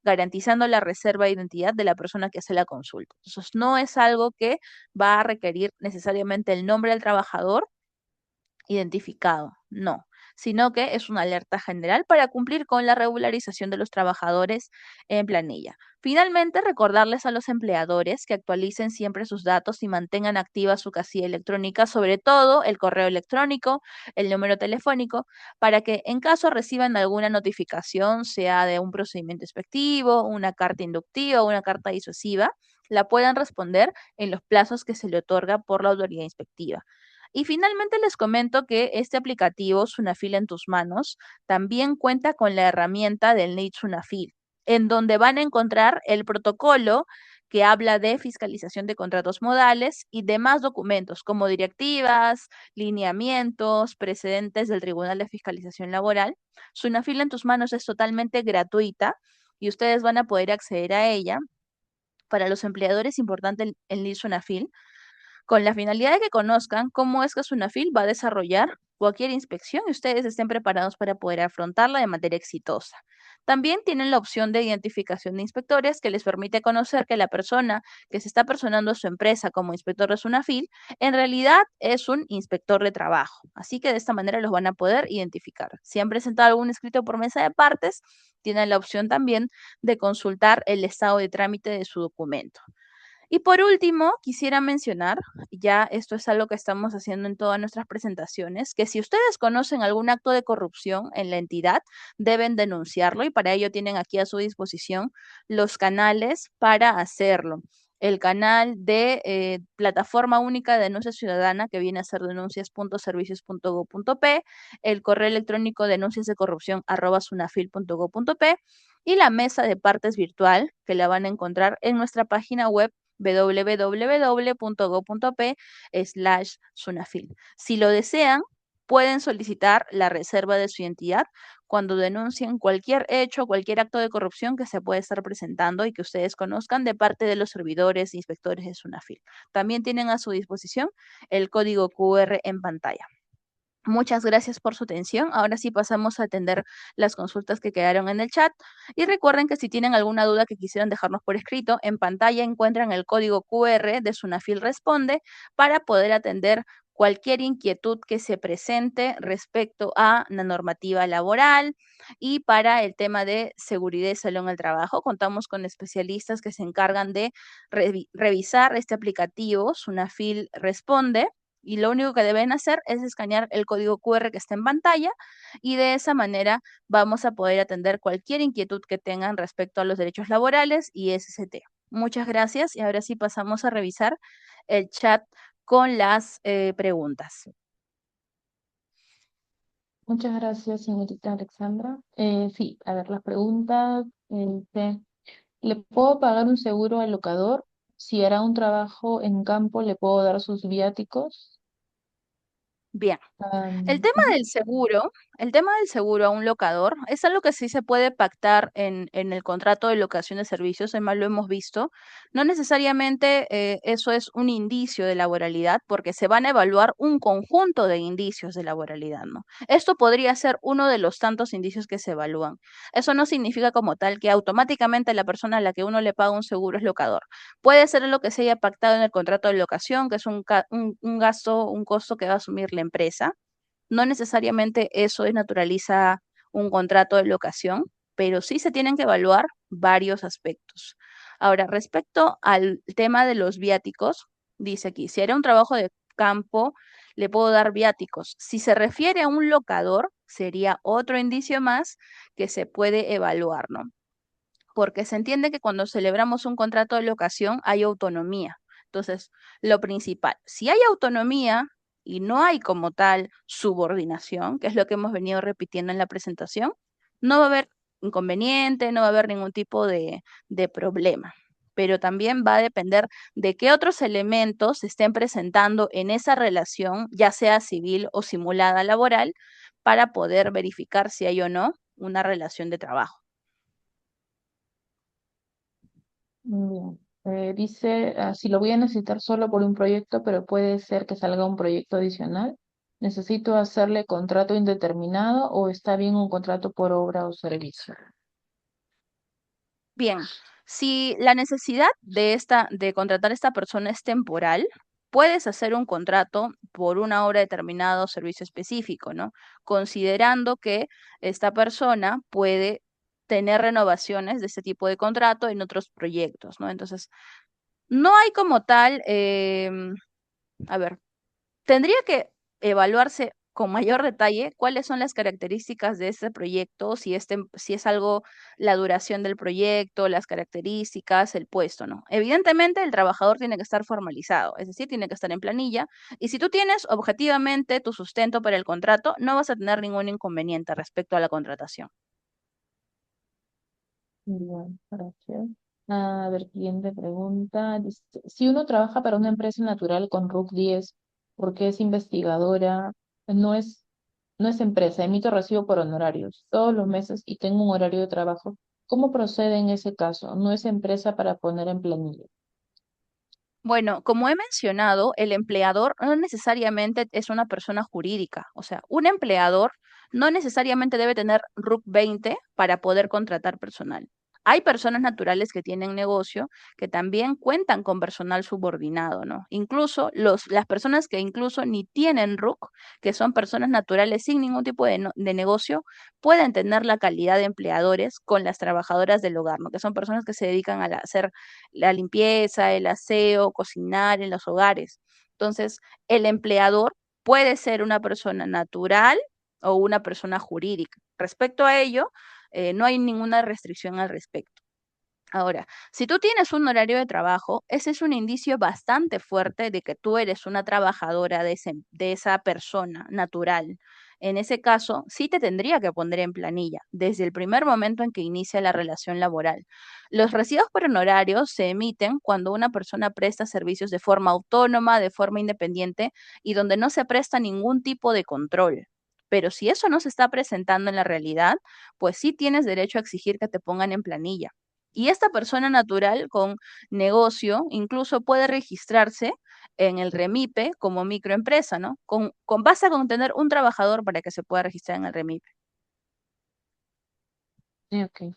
garantizando la reserva de identidad de la persona que hace la consulta. Entonces, no es algo que va a requerir necesariamente el nombre del trabajador identificado, no, sino que es una alerta general para cumplir con la regularización de los trabajadores en planilla. Finalmente, recordarles a los empleadores que actualicen siempre sus datos y mantengan activa su casilla electrónica, sobre todo el correo electrónico, el número telefónico, para que en caso reciban alguna notificación, sea de un procedimiento inspectivo, una carta inductiva o una carta disuasiva, la puedan responder en los plazos que se le otorga por la autoridad inspectiva. Y finalmente les comento que este aplicativo Sunafil en tus manos también cuenta con la herramienta del NIT Sunafil, en donde van a encontrar el protocolo que habla de fiscalización de contratos modales y demás documentos como directivas, lineamientos, precedentes del Tribunal de Fiscalización Laboral. Sunafil en tus manos es totalmente gratuita y ustedes van a poder acceder a ella. Para los empleadores, importante el NIT Sunafil con la finalidad de que conozcan cómo es que Sunafil va a desarrollar cualquier inspección y ustedes estén preparados para poder afrontarla de manera exitosa. También tienen la opción de identificación de inspectores que les permite conocer que la persona que se está personando a su empresa como inspector de Sunafil en realidad es un inspector de trabajo. Así que de esta manera los van a poder identificar. Si han presentado algún escrito por mesa de partes, tienen la opción también de consultar el estado de trámite de su documento. Y por último, quisiera mencionar, ya esto es algo que estamos haciendo en todas nuestras presentaciones, que si ustedes conocen algún acto de corrupción en la entidad, deben denunciarlo y para ello tienen aquí a su disposición los canales para hacerlo. El canal de Plataforma Única de Denuncia Ciudadana, que viene a ser denuncias.servicios.gov.p, el correo electrónico denunciasdecorrupción@sunafil.gov.p y la mesa de partes virtual, que la van a encontrar en nuestra página web www.go.p/Sunafil. Si lo desean, pueden solicitar la reserva de su identidad cuando denuncien cualquier hecho, cualquier acto de corrupción que se puede estar presentando y que ustedes conozcan de parte de los servidores e inspectores de Sunafil. También tienen a su disposición el código QR en pantalla. Muchas gracias por su atención. Ahora sí pasamos a atender las consultas que quedaron en el chat. Y recuerden que si tienen alguna duda que quisieran dejarnos por escrito, en pantalla encuentran el código QR de Sunafil Responde para poder atender cualquier inquietud que se presente respecto a la normativa laboral y para el tema de seguridad y salud en el trabajo. Contamos con especialistas que se encargan de revisar este aplicativo, Sunafil Responde, y lo único que deben hacer es escanear el código QR que está en pantalla y de esa manera vamos a poder atender cualquier inquietud que tengan respecto a los derechos laborales y SCT. Muchas gracias y ahora sí pasamos a revisar el chat con las preguntas. Muchas gracias, señorita Alexandra. Sí, a ver, las preguntas. ¿Le puedo pagar un seguro al locador? Si hará un trabajo en campo, ¿le puedo dar sus viáticos? Bien. El tema Ujú. del seguro, el tema del seguro a un locador es algo que sí se puede pactar en el contrato de locación de servicios, además lo hemos visto. No necesariamente eso es un indicio de laboralidad, porque se van a evaluar un conjunto de indicios de laboralidad, ¿no? Esto podría ser uno de los tantos indicios que se evalúan. Eso no significa como tal que automáticamente la persona a la que uno le paga un seguro es locador. Puede ser lo que se haya pactado en el contrato de locación, que es un gasto, un costo que va a asumir la empresa. No necesariamente eso desnaturaliza un contrato de locación, pero sí se tienen que evaluar varios aspectos. Ahora, respecto al tema de los viáticos, dice aquí, si era un trabajo de campo, le puedo dar viáticos. Si se refiere a un locador, sería otro indicio más que se puede evaluar, ¿no? Porque se entiende que cuando celebramos un contrato de locación hay autonomía. Entonces, lo principal, si hay autonomía y no hay como tal subordinación, que es lo que hemos venido repitiendo en la presentación, no va a haber inconveniente, no va a haber ningún tipo de problema. Pero también va a depender de qué otros elementos se estén presentando en esa relación, ya sea civil o simulada laboral, para poder verificar si hay o no una relación de trabajo. Bien. Dice, si lo voy a necesitar solo por un proyecto, pero puede ser que salga un proyecto adicional. ¿Necesito hacerle contrato indeterminado o está bien un contrato por obra o servicio? Bien, si la necesidad de contratar a esta persona es temporal, puedes hacer un contrato por una hora determinada o servicio específico, ¿no? Considerando que esta persona puede tener renovaciones de este tipo de contrato en otros proyectos, ¿no? Entonces, no hay como tal, a ver, tendría que evaluarse con mayor detalle cuáles son las características de este proyecto, si es algo, la duración del proyecto, las características, el puesto, ¿no? Evidentemente, el trabajador tiene que estar formalizado, es decir, tiene que estar en planilla. Y si tú tienes objetivamente tu sustento para el contrato, no vas a tener ningún inconveniente respecto a la contratación. Bien, gracias. A ver, siguiente pregunta. Dice, si uno trabaja para una empresa natural con RUC 10, porque es investigadora, no es, no es empresa, emito recibo por honorarios todos los meses y tengo un horario de trabajo, ¿cómo procede en ese caso? No es empresa para poner en planilla. Bueno, como he mencionado, el empleador no necesariamente es una persona jurídica. O sea, un empleador no necesariamente debe tener RUC 20 para poder contratar personal. Hay personas naturales que tienen negocio que también cuentan con personal subordinado, ¿no? Incluso las personas que incluso ni tienen RUC, que son personas naturales sin ningún tipo de negocio, pueden tener la calidad de empleadores con las trabajadoras del hogar, ¿no? Que son personas que se dedican a hacer la limpieza, el aseo, cocinar en los hogares. Entonces, el empleador puede ser una persona natural o una persona jurídica. Respecto a ello, no hay ninguna restricción al respecto. Ahora, si tú tienes un horario de trabajo, ese es un indicio bastante fuerte de que tú eres una trabajadora de esa persona natural. En ese caso, sí te tendría que poner en planilla desde el primer momento en que inicia la relación laboral. Los recibos por honorarios se emiten cuando una persona presta servicios de forma autónoma, de forma independiente y donde no se presta ningún tipo de control. Pero si eso no se está presentando en la realidad, pues sí tienes derecho a exigir que te pongan en planilla. Y esta persona natural con negocio incluso puede registrarse en el REMIPE como microempresa, ¿no? Basta con tener un trabajador para que se pueda registrar en el REMIPE. Sí, ok.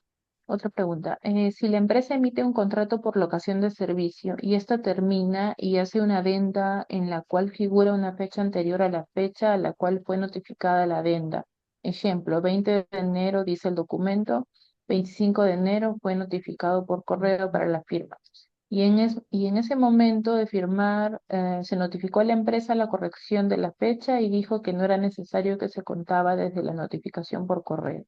Otra pregunta. Si la empresa emite un contrato por locación de servicio y esta termina y hace una adenda en la cual figura una fecha anterior a la fecha a la cual fue notificada la adenda. Ejemplo, 20 de enero dice el documento, 25 de enero fue notificado por correo para la firma. Y en ese momento de firmar, se notificó a la empresa la corrección de la fecha y dijo que no era necesario que se contaba desde la notificación por correo.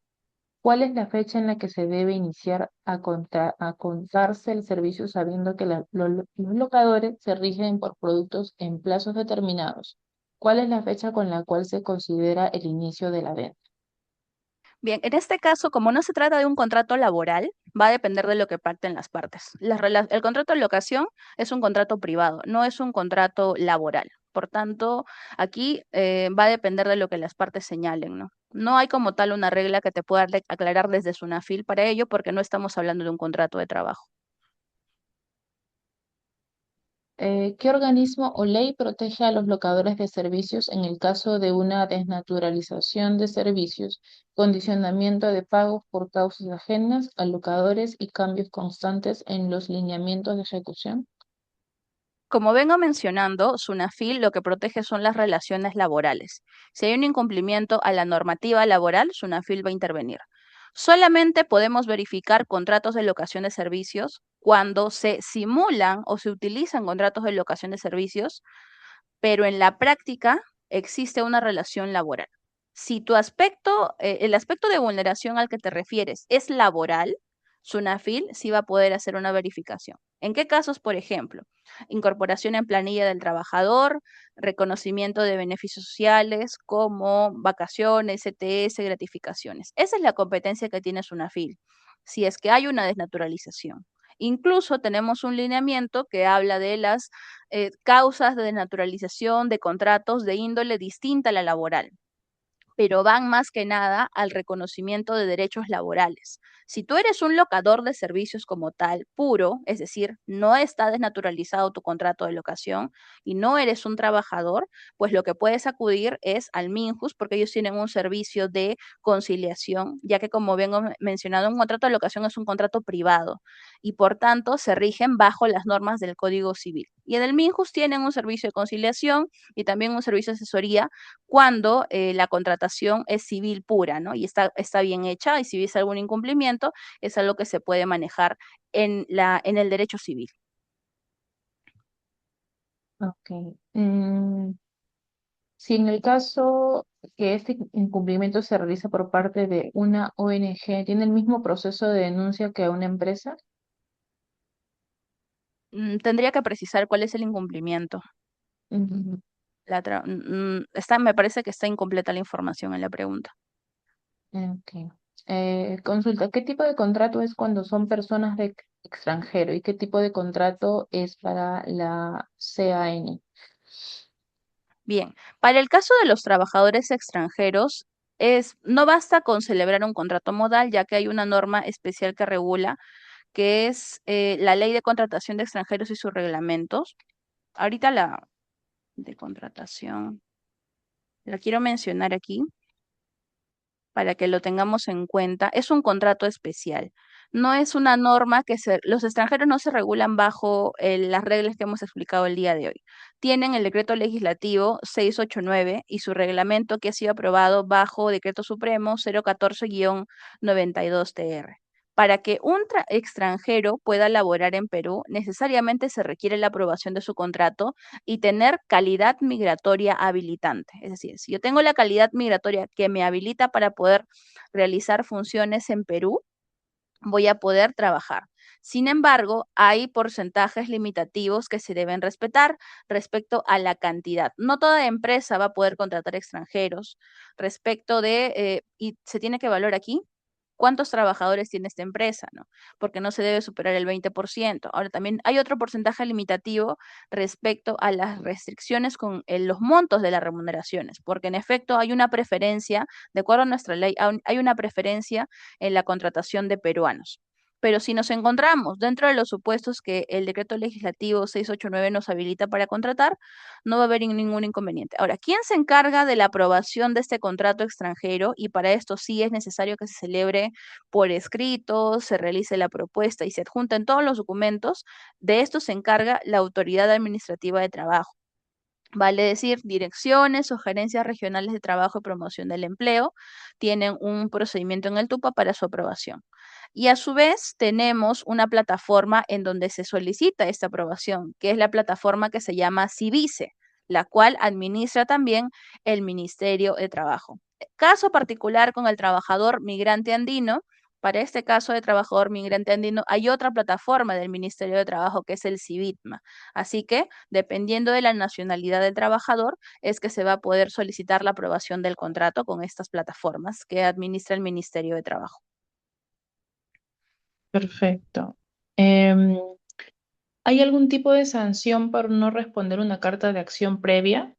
¿Cuál es la fecha en la que se debe iniciar a contarse el servicio sabiendo que los locadores se rigen por productos en plazos determinados? ¿Cuál es la fecha con la cual se considera el inicio de la venta? Bien, en este caso, como no se trata de un contrato laboral, va a depender de lo que pacten las partes. El contrato de locación es un contrato privado, no es un contrato laboral. Por tanto, aquí va a depender de lo que las partes señalen, ¿no? No hay como tal una regla que te pueda aclarar desde SUNAFIL para ello, porque no estamos hablando de un contrato de trabajo. ¿Qué organismo o ley protege a los locadores de servicios en el caso de una desnaturalización de servicios, condicionamiento de pagos por causas ajenas a locadores y cambios constantes en los lineamientos de ejecución? Como vengo mencionando, SUNAFIL lo que protege son las relaciones laborales. Si hay un incumplimiento a la normativa laboral, SUNAFIL va a intervenir. Solamente podemos verificar contratos de locación de servicios cuando se simulan o se utilizan contratos de locación de servicios, pero en la práctica existe una relación laboral. Si tu aspecto, el aspecto de vulneración al que te refieres es laboral, SUNAFIL sí va a poder hacer una verificación. ¿En qué casos, por ejemplo? Incorporación en planilla del trabajador, reconocimiento de beneficios sociales como vacaciones, CTS, gratificaciones. Esa es la competencia que tiene SUNAFIL, si es que hay una desnaturalización. Incluso tenemos un lineamiento que habla de las causas de desnaturalización de contratos de índole distinta a la laboral, pero van más que nada al reconocimiento de derechos laborales. Si tú eres un locador de servicios como tal, puro, es decir, no está desnaturalizado tu contrato de locación y no eres un trabajador, pues lo que puedes acudir es al Minjus porque ellos tienen un servicio de conciliación, ya que como vengo mencionado, un contrato de locación es un contrato privado y por tanto se rigen bajo las normas del Código Civil. Y en el Minjus tienen un servicio de conciliación y también un servicio de asesoría cuando la contratación es civil pura, ¿no? Y está bien hecha y si hubiese algún incumplimiento, es algo que se puede manejar en el derecho civil. Ok. Si en el caso que este incumplimiento se realiza por parte de una ONG, ¿tiene el mismo proceso de denuncia que una empresa? Tendría que precisar cuál es el incumplimiento. Ujú. Me parece que está incompleta la información en la pregunta. Ok. Consulta, ¿qué tipo de contrato es cuando son personas de extranjero y qué tipo de contrato es para la CAN? Bien, para el caso de los trabajadores extranjeros, no basta con celebrar un contrato modal, ya que hay una norma especial que regula, que es la Ley de Contratación de Extranjeros y sus reglamentos. Ahorita la de contratación la quiero mencionar aquí para que lo tengamos en cuenta. Es un contrato especial. No es una norma los extranjeros no se regulan bajo las reglas que hemos explicado el día de hoy. Tienen el decreto legislativo 689 y su reglamento que ha sido aprobado bajo decreto supremo 014-92-TR. Para que un extranjero pueda laborar en Perú, necesariamente se requiere la aprobación de su contrato y tener calidad migratoria habilitante. Es decir, si yo tengo la calidad migratoria que me habilita para poder realizar funciones en Perú, voy a poder trabajar. Sin embargo, hay porcentajes limitativos que se deben respetar respecto a la cantidad. No toda empresa va a poder contratar extranjeros respecto y se tiene que evaluar aquí cuántos trabajadores tiene esta empresa, ¿no? Porque no se debe superar el 20%. Ahora también hay otro porcentaje limitativo respecto a las restricciones con los montos de las remuneraciones, porque en efecto hay una preferencia, de acuerdo a nuestra ley, hay una preferencia en la contratación de peruanos. Pero si nos encontramos dentro de los supuestos que el decreto legislativo 689 nos habilita para contratar, no va a haber ningún inconveniente. Ahora, ¿quién se encarga de la aprobación de este contrato extranjero? Y para esto sí es necesario que se celebre por escrito, se realice la propuesta y se adjunten todos los documentos. De esto se encarga la Autoridad Administrativa de Trabajo. Vale decir, direcciones o gerencias regionales de trabajo y promoción del empleo tienen un procedimiento en el TUPA para su aprobación. Y a su vez tenemos una plataforma en donde se solicita esta aprobación, que es la plataforma que se llama Civice, la cual administra también el Ministerio de Trabajo. Caso particular con el trabajador migrante andino. Para este caso de trabajador migrante andino hay otra plataforma del Ministerio de Trabajo que es el CIVITMA. Así que dependiendo de la nacionalidad del trabajador, es que se va a poder solicitar la aprobación del contrato con estas plataformas que administra el Ministerio de Trabajo. Perfecto. Em, ¿Hay algún tipo de sanción por no responder una carta de acción previa?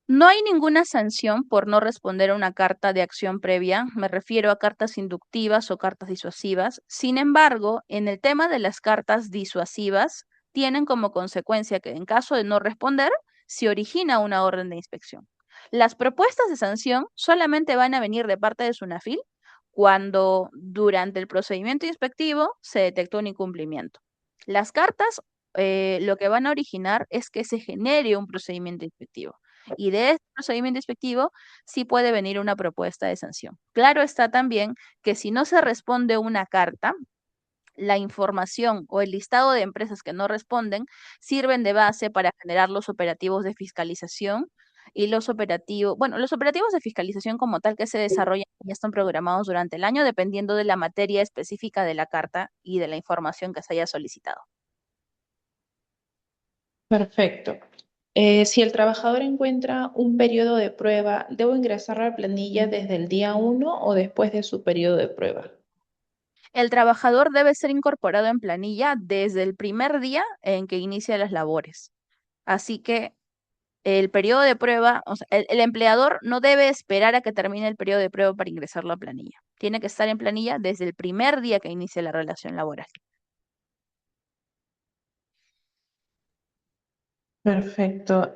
No hay ninguna sanción por no responder a una carta de acción previa, me refiero a cartas inductivas o cartas disuasivas. Sin embargo, en el tema de las cartas disuasivas, tienen como consecuencia que en caso de no responder, se origina una orden de inspección. Las propuestas de sanción solamente van a venir de parte de Sunafil cuando durante el procedimiento inspectivo se detectó un incumplimiento. Las cartas lo que van a originar es que se genere un procedimiento inspectivo. Y de este procedimiento inspectivo sí puede venir una propuesta de sanción. Claro está también que si no se responde una carta, la información o el listado de empresas que no responden sirven de base para generar los operativos de fiscalización y los operativos de fiscalización como tal que se desarrollan ya están programados durante el año dependiendo de la materia específica de la carta y de la información que se haya solicitado. Perfecto. Si el trabajador encuentra un periodo de prueba, ¿debo ingresar a la planilla desde el día 1 o después de su periodo de prueba? El trabajador debe ser incorporado en planilla desde el primer día en que inicia las labores. Así que el periodo de prueba, o sea, el empleador no debe esperar a que termine el periodo de prueba para ingresarlo a planilla. Tiene que estar en planilla desde el primer día que inicie la relación laboral. Perfecto.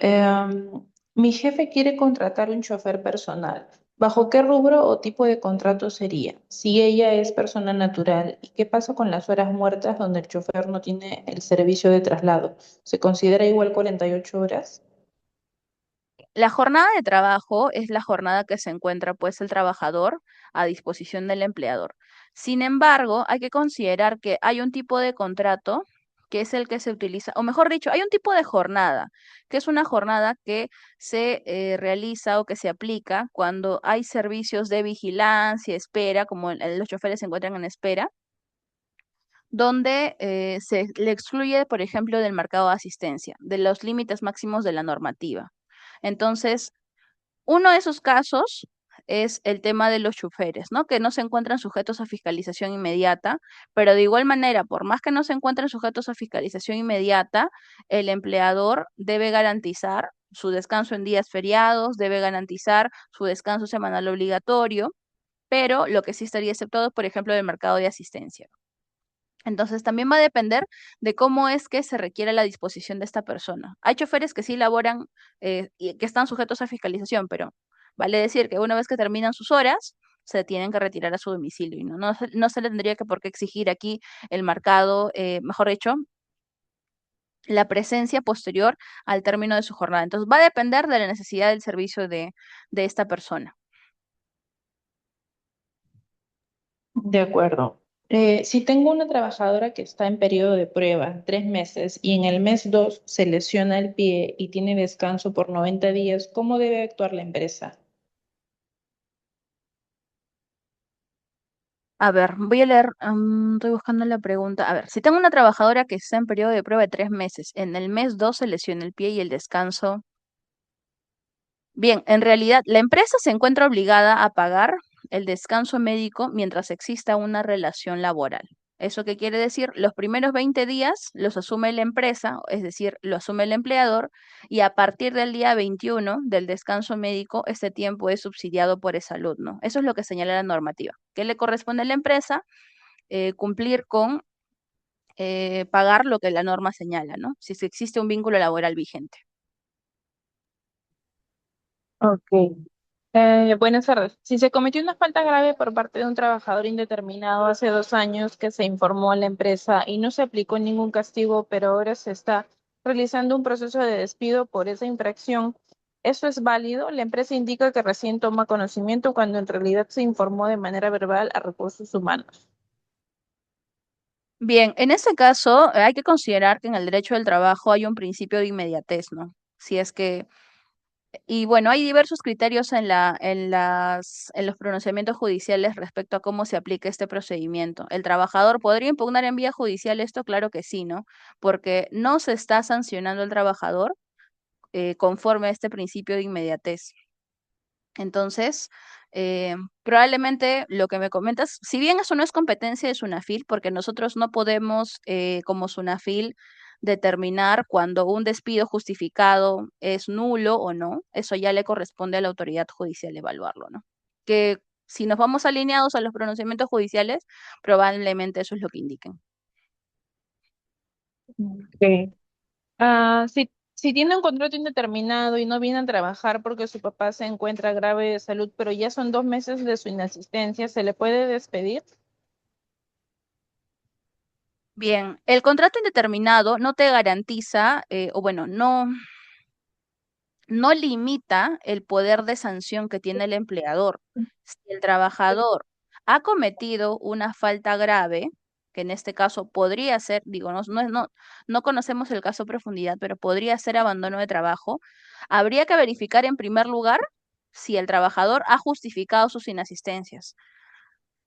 Mi jefe quiere contratar un chofer personal. ¿Bajo qué rubro o tipo de contrato sería? Si ella es persona natural, ¿y qué pasa con las horas muertas donde el chofer no tiene el servicio de traslado? ¿Se considera igual 48 horas? La jornada de trabajo es la jornada que se encuentra pues el trabajador a disposición del empleador. Sin embargo, hay que considerar que hay un tipo de contrato que es el que se utiliza, o mejor dicho, hay un tipo de jornada, que es una jornada que se realiza o que se aplica cuando hay servicios de vigilancia, espera, como los choferes se encuentran en espera, donde se le excluye, por ejemplo, del mercado de asistencia, de los límites máximos de la normativa. Entonces, uno de esos casos es el tema de los choferes, ¿no? Que no se encuentran sujetos a fiscalización inmediata, pero de igual manera, por más que no se encuentren sujetos a fiscalización inmediata, el empleador debe garantizar su descanso en días feriados, debe garantizar su descanso semanal obligatorio, pero lo que sí estaría exceptuado es, por ejemplo, del mercado de asistencia. Entonces, también va a depender de cómo es que se requiere la disposición de esta persona. Hay choferes que sí laboran y que están sujetos a fiscalización, pero vale decir que una vez que terminan sus horas, se tienen que retirar a su domicilio y no se le tendría que por qué exigir aquí el marcado, mejor dicho, la presencia posterior al término de su jornada. Entonces, va a depender de la necesidad del servicio de esta persona. De acuerdo. Si tengo una trabajadora que está en periodo de prueba, 3 meses, y en el mes 2 se lesiona el pie y tiene descanso por 90 días, ¿cómo debe actuar la empresa? A ver, voy a leer, estoy buscando la pregunta. A ver, si tengo una trabajadora que está en periodo de prueba de 3 meses, en el mes 2 se lesiona el pie y el descanso. Bien, en realidad la empresa se encuentra obligada a pagar el descanso médico mientras exista una relación laboral. ¿Eso qué quiere decir? Los primeros 20 días los asume la empresa, es decir, lo asume el empleador, y a partir del día 21 del descanso médico, este tiempo es subsidiado por esa salud, ¿no? Eso es lo que señala la normativa. ¿Qué le corresponde a la empresa? Cumplir con pagar lo que la norma señala, ¿no? Si existe un vínculo laboral vigente. Ok. Buenas tardes. Si se cometió una falta grave por parte de un trabajador indeterminado hace 2 años que se informó a la empresa y no se aplicó ningún castigo, pero ahora se está realizando un proceso de despido por esa infracción, ¿eso es válido? La empresa indica que recién toma conocimiento cuando en realidad se informó de manera verbal a recursos humanos. Bien, en ese caso hay que considerar que en el derecho del trabajo hay un principio de inmediatez, ¿no? Si es que, y bueno, hay diversos criterios en los pronunciamientos judiciales respecto a cómo se aplica este procedimiento. ¿El trabajador podría impugnar en vía judicial esto? Claro que sí, ¿no? Porque no se está sancionando al trabajador conforme a este principio de inmediatez. Entonces, Probablemente lo que me comentas, si bien eso no es competencia de SUNAFIL, porque nosotros no podemos, como SUNAFIL, determinar cuando un despido justificado es nulo o no, eso ya le corresponde a la autoridad judicial evaluarlo, ¿no? Que si nos vamos alineados a los pronunciamientos judiciales, probablemente eso es lo que indiquen. Ok. Si tiene un contrato indeterminado y no viene a trabajar porque su papá se encuentra grave de salud, pero ya son 2 meses de su inasistencia, ¿se le puede despedir? Bien, el contrato indeterminado no te garantiza, o bueno, no limita el poder de sanción que tiene el empleador. Si el trabajador ha cometido una falta grave, que en este caso podría ser, digo, no conocemos el caso a profundidad, pero podría ser abandono de trabajo, habría que verificar en primer lugar si el trabajador ha justificado sus inasistencias.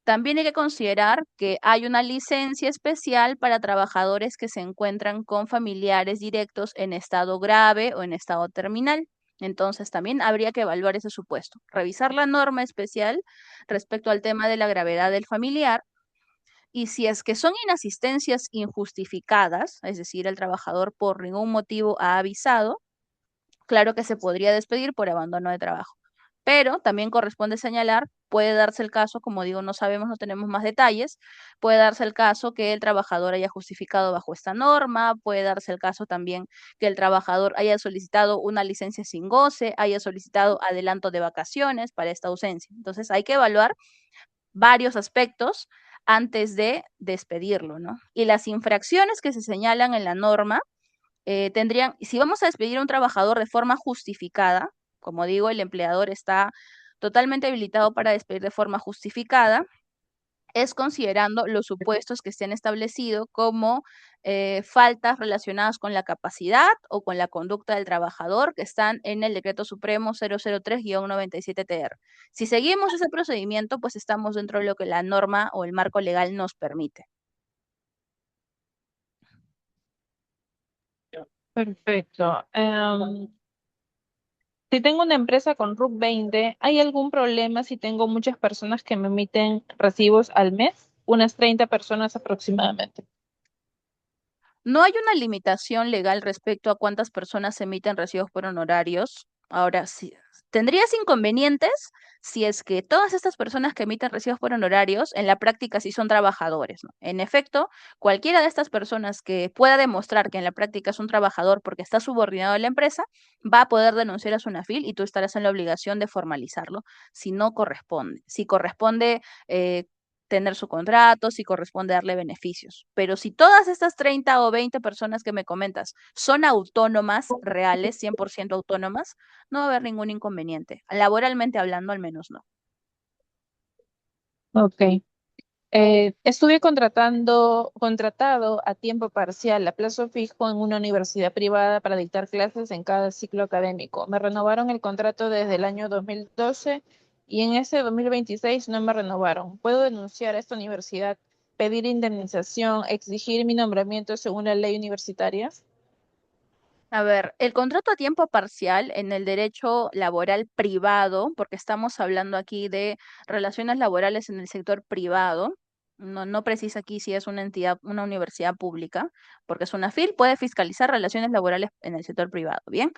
También hay que considerar que hay una licencia especial para trabajadores que se encuentran con familiares directos en estado grave o en estado terminal. Entonces, también habría que evaluar ese supuesto. Revisar la norma especial respecto al tema de la gravedad del familiar y si es que son inasistencias injustificadas, es decir, el trabajador por ningún motivo ha avisado, claro que se podría despedir por abandono de trabajo. Pero también corresponde señalar, puede darse el caso, como digo, no sabemos, no tenemos más detalles, puede darse el caso que el trabajador haya justificado bajo esta norma, puede darse el caso también que el trabajador haya solicitado una licencia sin goce, haya solicitado adelanto de vacaciones para esta ausencia. Entonces hay que evaluar varios aspectos antes de despedirlo, ¿no? Y las infracciones que se señalan en la norma si vamos a despedir a un trabajador de forma justificada, como digo, el empleador está totalmente habilitado para despedir de forma justificada, es considerando los supuestos que estén establecidos como faltas relacionadas con la capacidad o con la conducta del trabajador que están en el Decreto Supremo 003-97-TR. Si seguimos ese procedimiento, pues estamos dentro de lo que la norma o el marco legal nos permite. Perfecto. Si tengo una empresa con RUC 20, ¿hay algún problema si tengo muchas personas que me emiten recibos al mes? Unas 30 personas aproximadamente. No hay una limitación legal respecto a cuántas personas emiten recibos por honorarios. Ahora, sí, ¿tendrías inconvenientes si es que todas estas personas que emiten recibos por honorarios en la práctica sí son trabajadores, ¿no? En efecto, cualquiera de estas personas que pueda demostrar que en la práctica es un trabajador porque está subordinado a la empresa, va a poder denunciar a SUNAFIL y tú estarás en la obligación de formalizarlo si no corresponde. Si corresponde tener su contrato, si corresponde darle beneficios. Pero si todas estas 30 o 20 personas que me comentas son autónomas, reales, 100% autónomas, no va a haber ningún inconveniente. Laboralmente hablando, al menos no. Ok. Estuve contratado a tiempo parcial, a plazo fijo en una universidad privada para dictar clases en cada ciclo académico. Me renovaron el contrato desde el año 2012 y en ese 2026 no me renovaron. ¿Puedo denunciar a esta universidad, pedir indemnización, exigir mi nombramiento según la ley universitaria? A ver, el contrato a tiempo parcial en el derecho laboral privado, porque estamos hablando aquí de relaciones laborales en el sector privado, no precisa aquí si es una entidad, una universidad pública, porque es una FIL, puede fiscalizar relaciones laborales en el sector privado, ¿bien?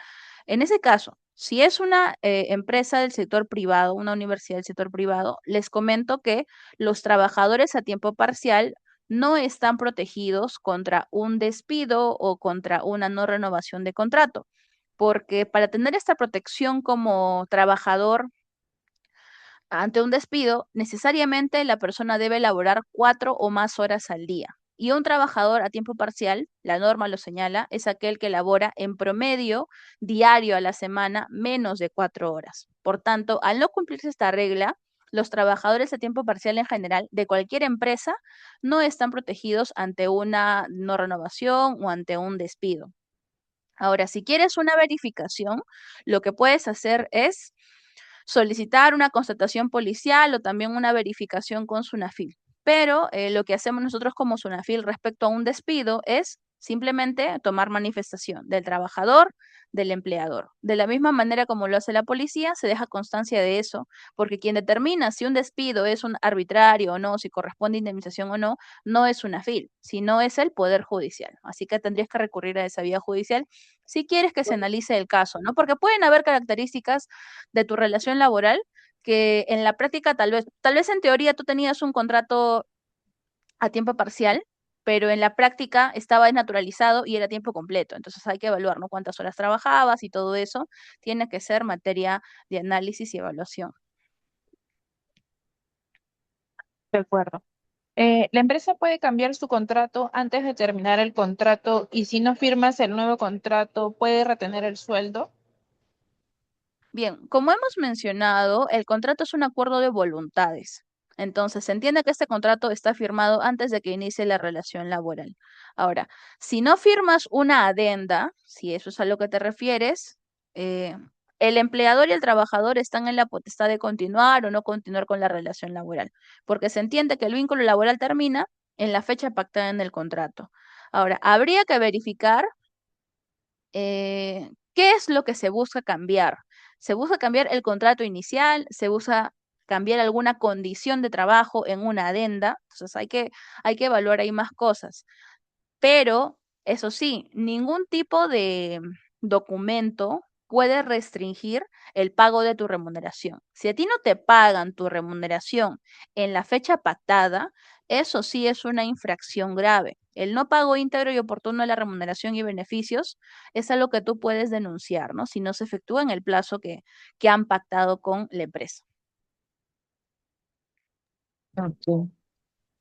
En ese caso, si es una empresa del sector privado, una universidad del sector privado, les comento que los trabajadores a tiempo parcial no están protegidos contra un despido o contra una no renovación de contrato, porque para tener esta protección como trabajador ante un despido, necesariamente la persona debe laborar 4 o más horas al día. Y un trabajador a tiempo parcial, la norma lo señala, es aquel que labora en promedio diario a la semana menos de 4 horas. Por tanto, al no cumplirse esta regla, los trabajadores a tiempo parcial en general de cualquier empresa no están protegidos ante una no renovación o ante un despido. Ahora, si quieres una verificación, lo que puedes hacer es solicitar una constatación policial o también una verificación con SUNAFIL. Pero lo que hacemos nosotros como SUNAFIL respecto a un despido es Simplemente tomar manifestación del trabajador, del empleador. De la misma manera como lo hace la policía, se deja constancia de eso, porque quien determina si un despido es un arbitrario o no, si corresponde indemnización o no, no es una FIL, sino es el Poder Judicial. Así que tendrías que recurrir a esa vía judicial si quieres que se analice el caso, ¿no? Porque pueden haber características de tu relación laboral que en la práctica tal vez en teoría tú tenías un contrato a tiempo parcial, pero en la práctica estaba desnaturalizado y era tiempo completo. Entonces hay que evaluar, ¿no? Cuántas horas trabajabas y todo eso tiene que ser materia de análisis y evaluación. De acuerdo. La empresa puede cambiar su contrato antes de terminar el contrato y si no firmas el nuevo contrato, puede retener el sueldo. Bien, como hemos mencionado, el contrato es un acuerdo de voluntades. Entonces, se entiende que este contrato está firmado antes de que inicie la relación laboral. Ahora, si no firmas una adenda, si eso es a lo que te refieres, eh, el empleador y el trabajador están en la potestad de continuar o no continuar con la relación laboral, porque se entiende que el vínculo laboral termina en la fecha pactada en el contrato. Ahora, habría que verificar ¿qué es lo que se busca cambiar? ¿Se busca cambiar el contrato inicial? ¿Se busca cambiar alguna condición de trabajo en una adenda? Entonces hay que evaluar ahí más cosas. Pero, eso sí, ningún tipo de documento puede restringir el pago de tu remuneración. Si a ti no te pagan tu remuneración en la fecha pactada, eso sí es una infracción grave. El no pago íntegro y oportuno de la remuneración y beneficios es algo que tú puedes denunciar, ¿no? Si no se efectúa en el plazo que han pactado con la empresa. Ok.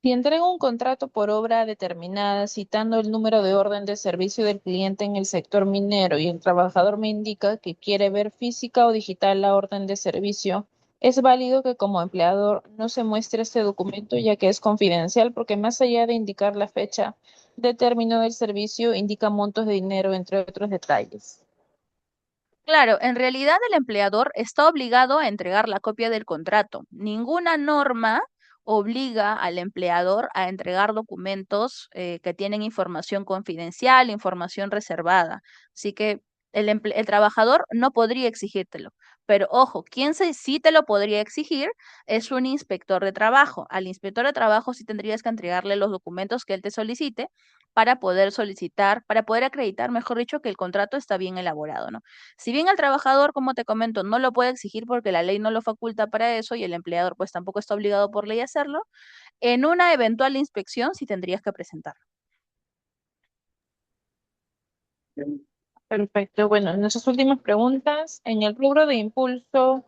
Si entrego un contrato por obra determinada citando el número de orden de servicio del cliente en el sector minero y el trabajador me indica que quiere ver física o digital la orden de servicio, es válido que como empleador no se muestre este documento ya que es confidencial porque más allá de indicar la fecha de término del servicio, indica montos de dinero, entre otros detalles. Claro, en realidad el empleador está obligado a entregar la copia del contrato. Ninguna norma obliga al empleador a entregar documentos que tienen información confidencial, información reservada. Así que el trabajador no podría exigírtelo. Pero ojo, sí te lo podría exigir es un inspector de trabajo. Al inspector de trabajo sí tendrías que entregarle los documentos que él te solicite para poder solicitar, para poder acreditar, mejor dicho, que el contrato está bien elaborado, ¿no? Si bien el trabajador, como te comento, no lo puede exigir porque la ley no lo faculta para eso y el empleador pues tampoco está obligado por ley a hacerlo, en una eventual inspección sí tendrías que presentarlo. Perfecto. Bueno, en nuestras últimas preguntas, en el rubro del impulso,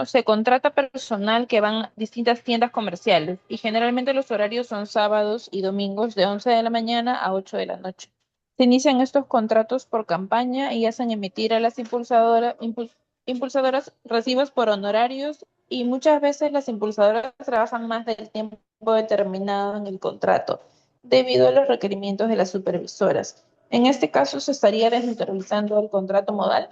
se contrata personal que van a distintas tiendas comerciales y generalmente los horarios son sábados y domingos de 11 de la mañana a 8 de la noche. Se inician estos contratos por campaña y hacen emitir a las impulsadoras recibos por honorarios y muchas veces las impulsadoras trabajan más del tiempo determinado en el contrato debido a los requerimientos de las supervisoras. En este caso, se estaría desnaturalizando el contrato modal.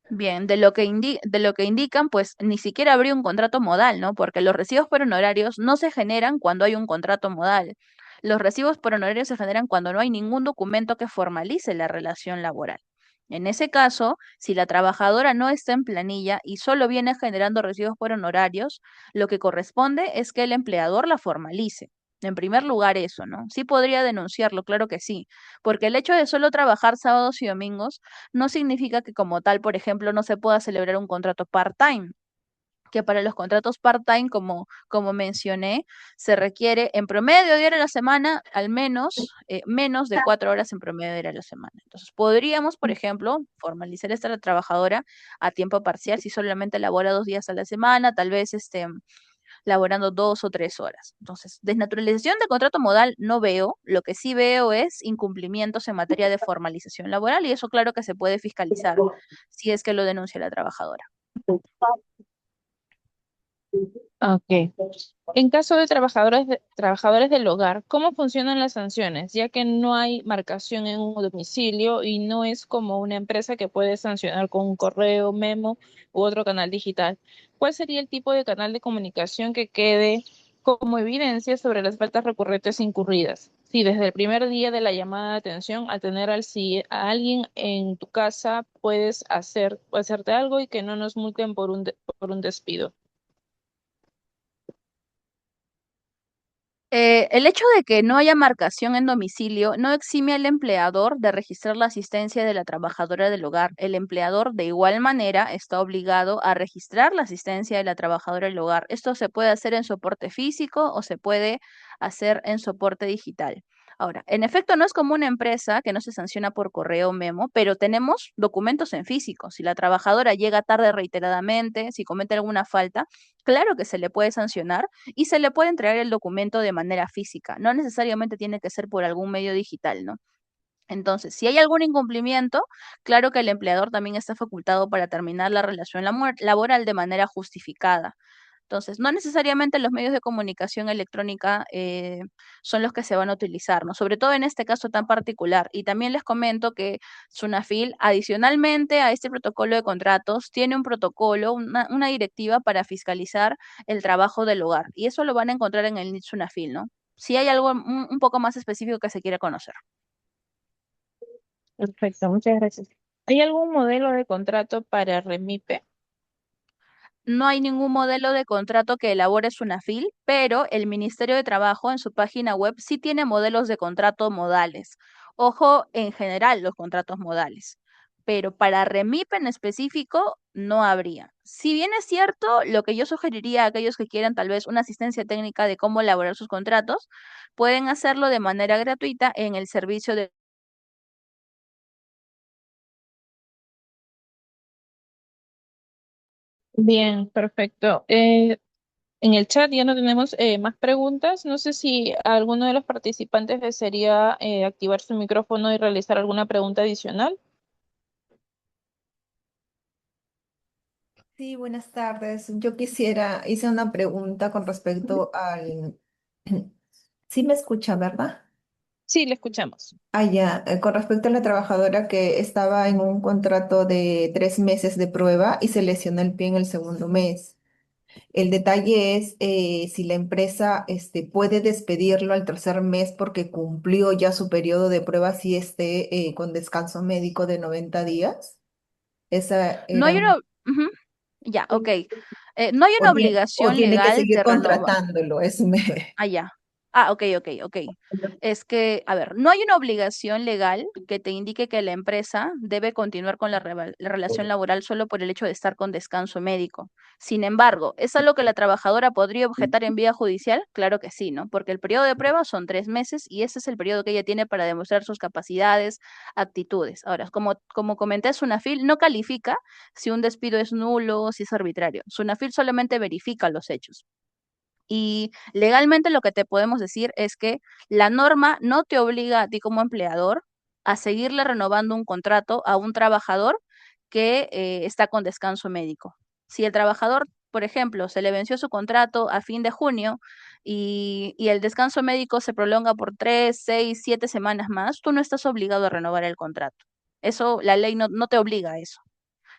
Bien, de lo que indican, pues ni siquiera habría un contrato modal, ¿no? Porque los recibos por honorarios no se generan cuando hay un contrato modal. Los recibos por honorarios se generan cuando no hay ningún documento que formalice la relación laboral. En ese caso, si la trabajadora no está en planilla y solo viene generando recibos por honorarios, lo que corresponde es que el empleador la formalice. En primer lugar, eso, ¿no? Sí podría denunciarlo, claro que sí, porque el hecho de solo trabajar sábados y domingos no significa que como tal, por ejemplo, no se pueda celebrar un contrato part-time, que para los contratos part-time, como mencioné, se requiere en promedio de hora a la semana, al menos menos de 4 horas en promedio de hora a la semana. Entonces, podríamos, por ejemplo, formalizar esta trabajadora a tiempo parcial si solamente labora 2 días a la semana, tal vez laborando 2 o 3 horas. Entonces, desnaturalización de contrato modal no veo, lo que sí veo es incumplimientos en materia de formalización laboral y eso claro que se puede fiscalizar si es que lo denuncia la trabajadora. Ok. En caso de trabajadores del hogar, ¿cómo funcionan las sanciones? Ya que no hay marcación en un domicilio y no es como una empresa que puede sancionar con un correo, memo u otro canal digital. ¿Cuál sería el tipo de canal de comunicación que quede como evidencia sobre las faltas recurrentes incurridas? Sí, desde el primer día de la llamada de atención, al tener a alguien en tu casa, hacerte algo y que no nos multen por por un despido. El hecho de que no haya marcación en domicilio no exime al empleador de registrar la asistencia de la trabajadora del hogar. El empleador, de igual manera, está obligado a registrar la asistencia de la trabajadora del hogar. Esto se puede hacer en soporte físico o se puede hacer en soporte digital. Ahora, en efecto, no es como una empresa que no se sanciona por correo o memo, pero tenemos documentos en físico. Si la trabajadora llega tarde reiteradamente, si comete alguna falta, claro que se le puede sancionar y se le puede entregar el documento de manera física. No necesariamente tiene que ser por algún medio digital, ¿no? Entonces, si hay algún incumplimiento, claro que el empleador también está facultado para terminar la relación laboral de manera justificada. Entonces, no necesariamente los medios de comunicación electrónica son los que se van a utilizar, ¿no? Sobre todo en este caso tan particular. Y también les comento que Sunafil, adicionalmente a este protocolo de contratos, tiene un protocolo, una directiva para fiscalizar el trabajo del hogar. Y eso lo van a encontrar en el NIT Sunafil, ¿no? Si hay algo un poco más específico que se quiera conocer. Perfecto, muchas gracias. ¿Hay algún modelo de contrato para Remipe? No hay ningún modelo de contrato que elabore Sunafil, pero el Ministerio de Trabajo en su página web sí tiene modelos de contrato modales. Ojo, en general los contratos modales, pero para REMIP en específico no habría. Si bien es cierto, lo que yo sugeriría a aquellos que quieran tal vez una asistencia técnica de cómo elaborar sus contratos, pueden hacerlo de manera gratuita en el servicio de... Bien, perfecto. En el chat ya no tenemos más preguntas. No sé si alguno de los participantes desearía activar su micrófono y realizar alguna pregunta adicional. Sí, buenas tardes. Yo hice una pregunta con respecto al... Sí me escucha, ¿verdad? Sí, le escuchamos. Ah, ya, con respecto a la trabajadora que estaba en un contrato de 3 meses de prueba y se lesionó el pie en el segundo mes. El detalle es si la empresa puede despedirlo al tercer mes porque cumplió ya su periodo de prueba si esté con descanso médico de 90 días. Esa No hay era... una... Ujú, ya, ok. No hay una O obligación tiene que legal seguir de renovar. contratándolo, eso me... Ah, ya. Ah, ok, ok, ok. Es que, a ver, no hay una obligación legal que te indique que la empresa debe continuar con la relación laboral solo por el hecho de estar con descanso médico. Sin embargo, ¿es algo que la trabajadora podría objetar en vía judicial? Claro que sí, ¿no? Porque el periodo de prueba son 3 meses y ese es el periodo que ella tiene para demostrar sus capacidades, actitudes. Ahora, como comenté, Sunafil no califica si un despido es nulo o si es arbitrario. Sunafil solamente verifica los hechos. Y legalmente lo que te podemos decir es que la norma no te obliga a ti como empleador a seguirle renovando un contrato a un trabajador que está con descanso médico. Si el trabajador, por ejemplo, se le venció su contrato a fin de junio y el descanso médico se prolonga por 3, 6, 7 semanas más, tú no estás obligado a renovar el contrato. Eso, la ley no te obliga a eso.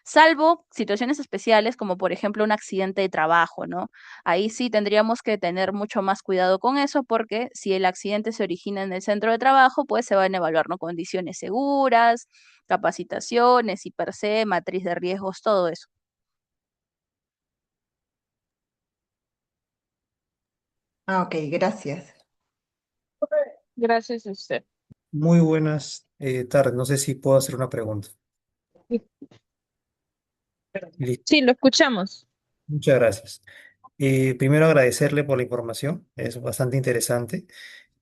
Salvo situaciones especiales como por ejemplo un accidente de trabajo, ¿no? Ahí sí tendríamos que tener mucho más cuidado con eso porque si el accidente se origina en el centro de trabajo, pues se van a evaluar, ¿no? Condiciones seguras, capacitaciones y per se, matriz de riesgos, todo eso. Ah, ok, gracias. Gracias a usted. Muy buenas tardes. No sé si puedo hacer una pregunta. Listo. Sí, lo escuchamos. Muchas gracias. Primero agradecerle por la información, es bastante interesante.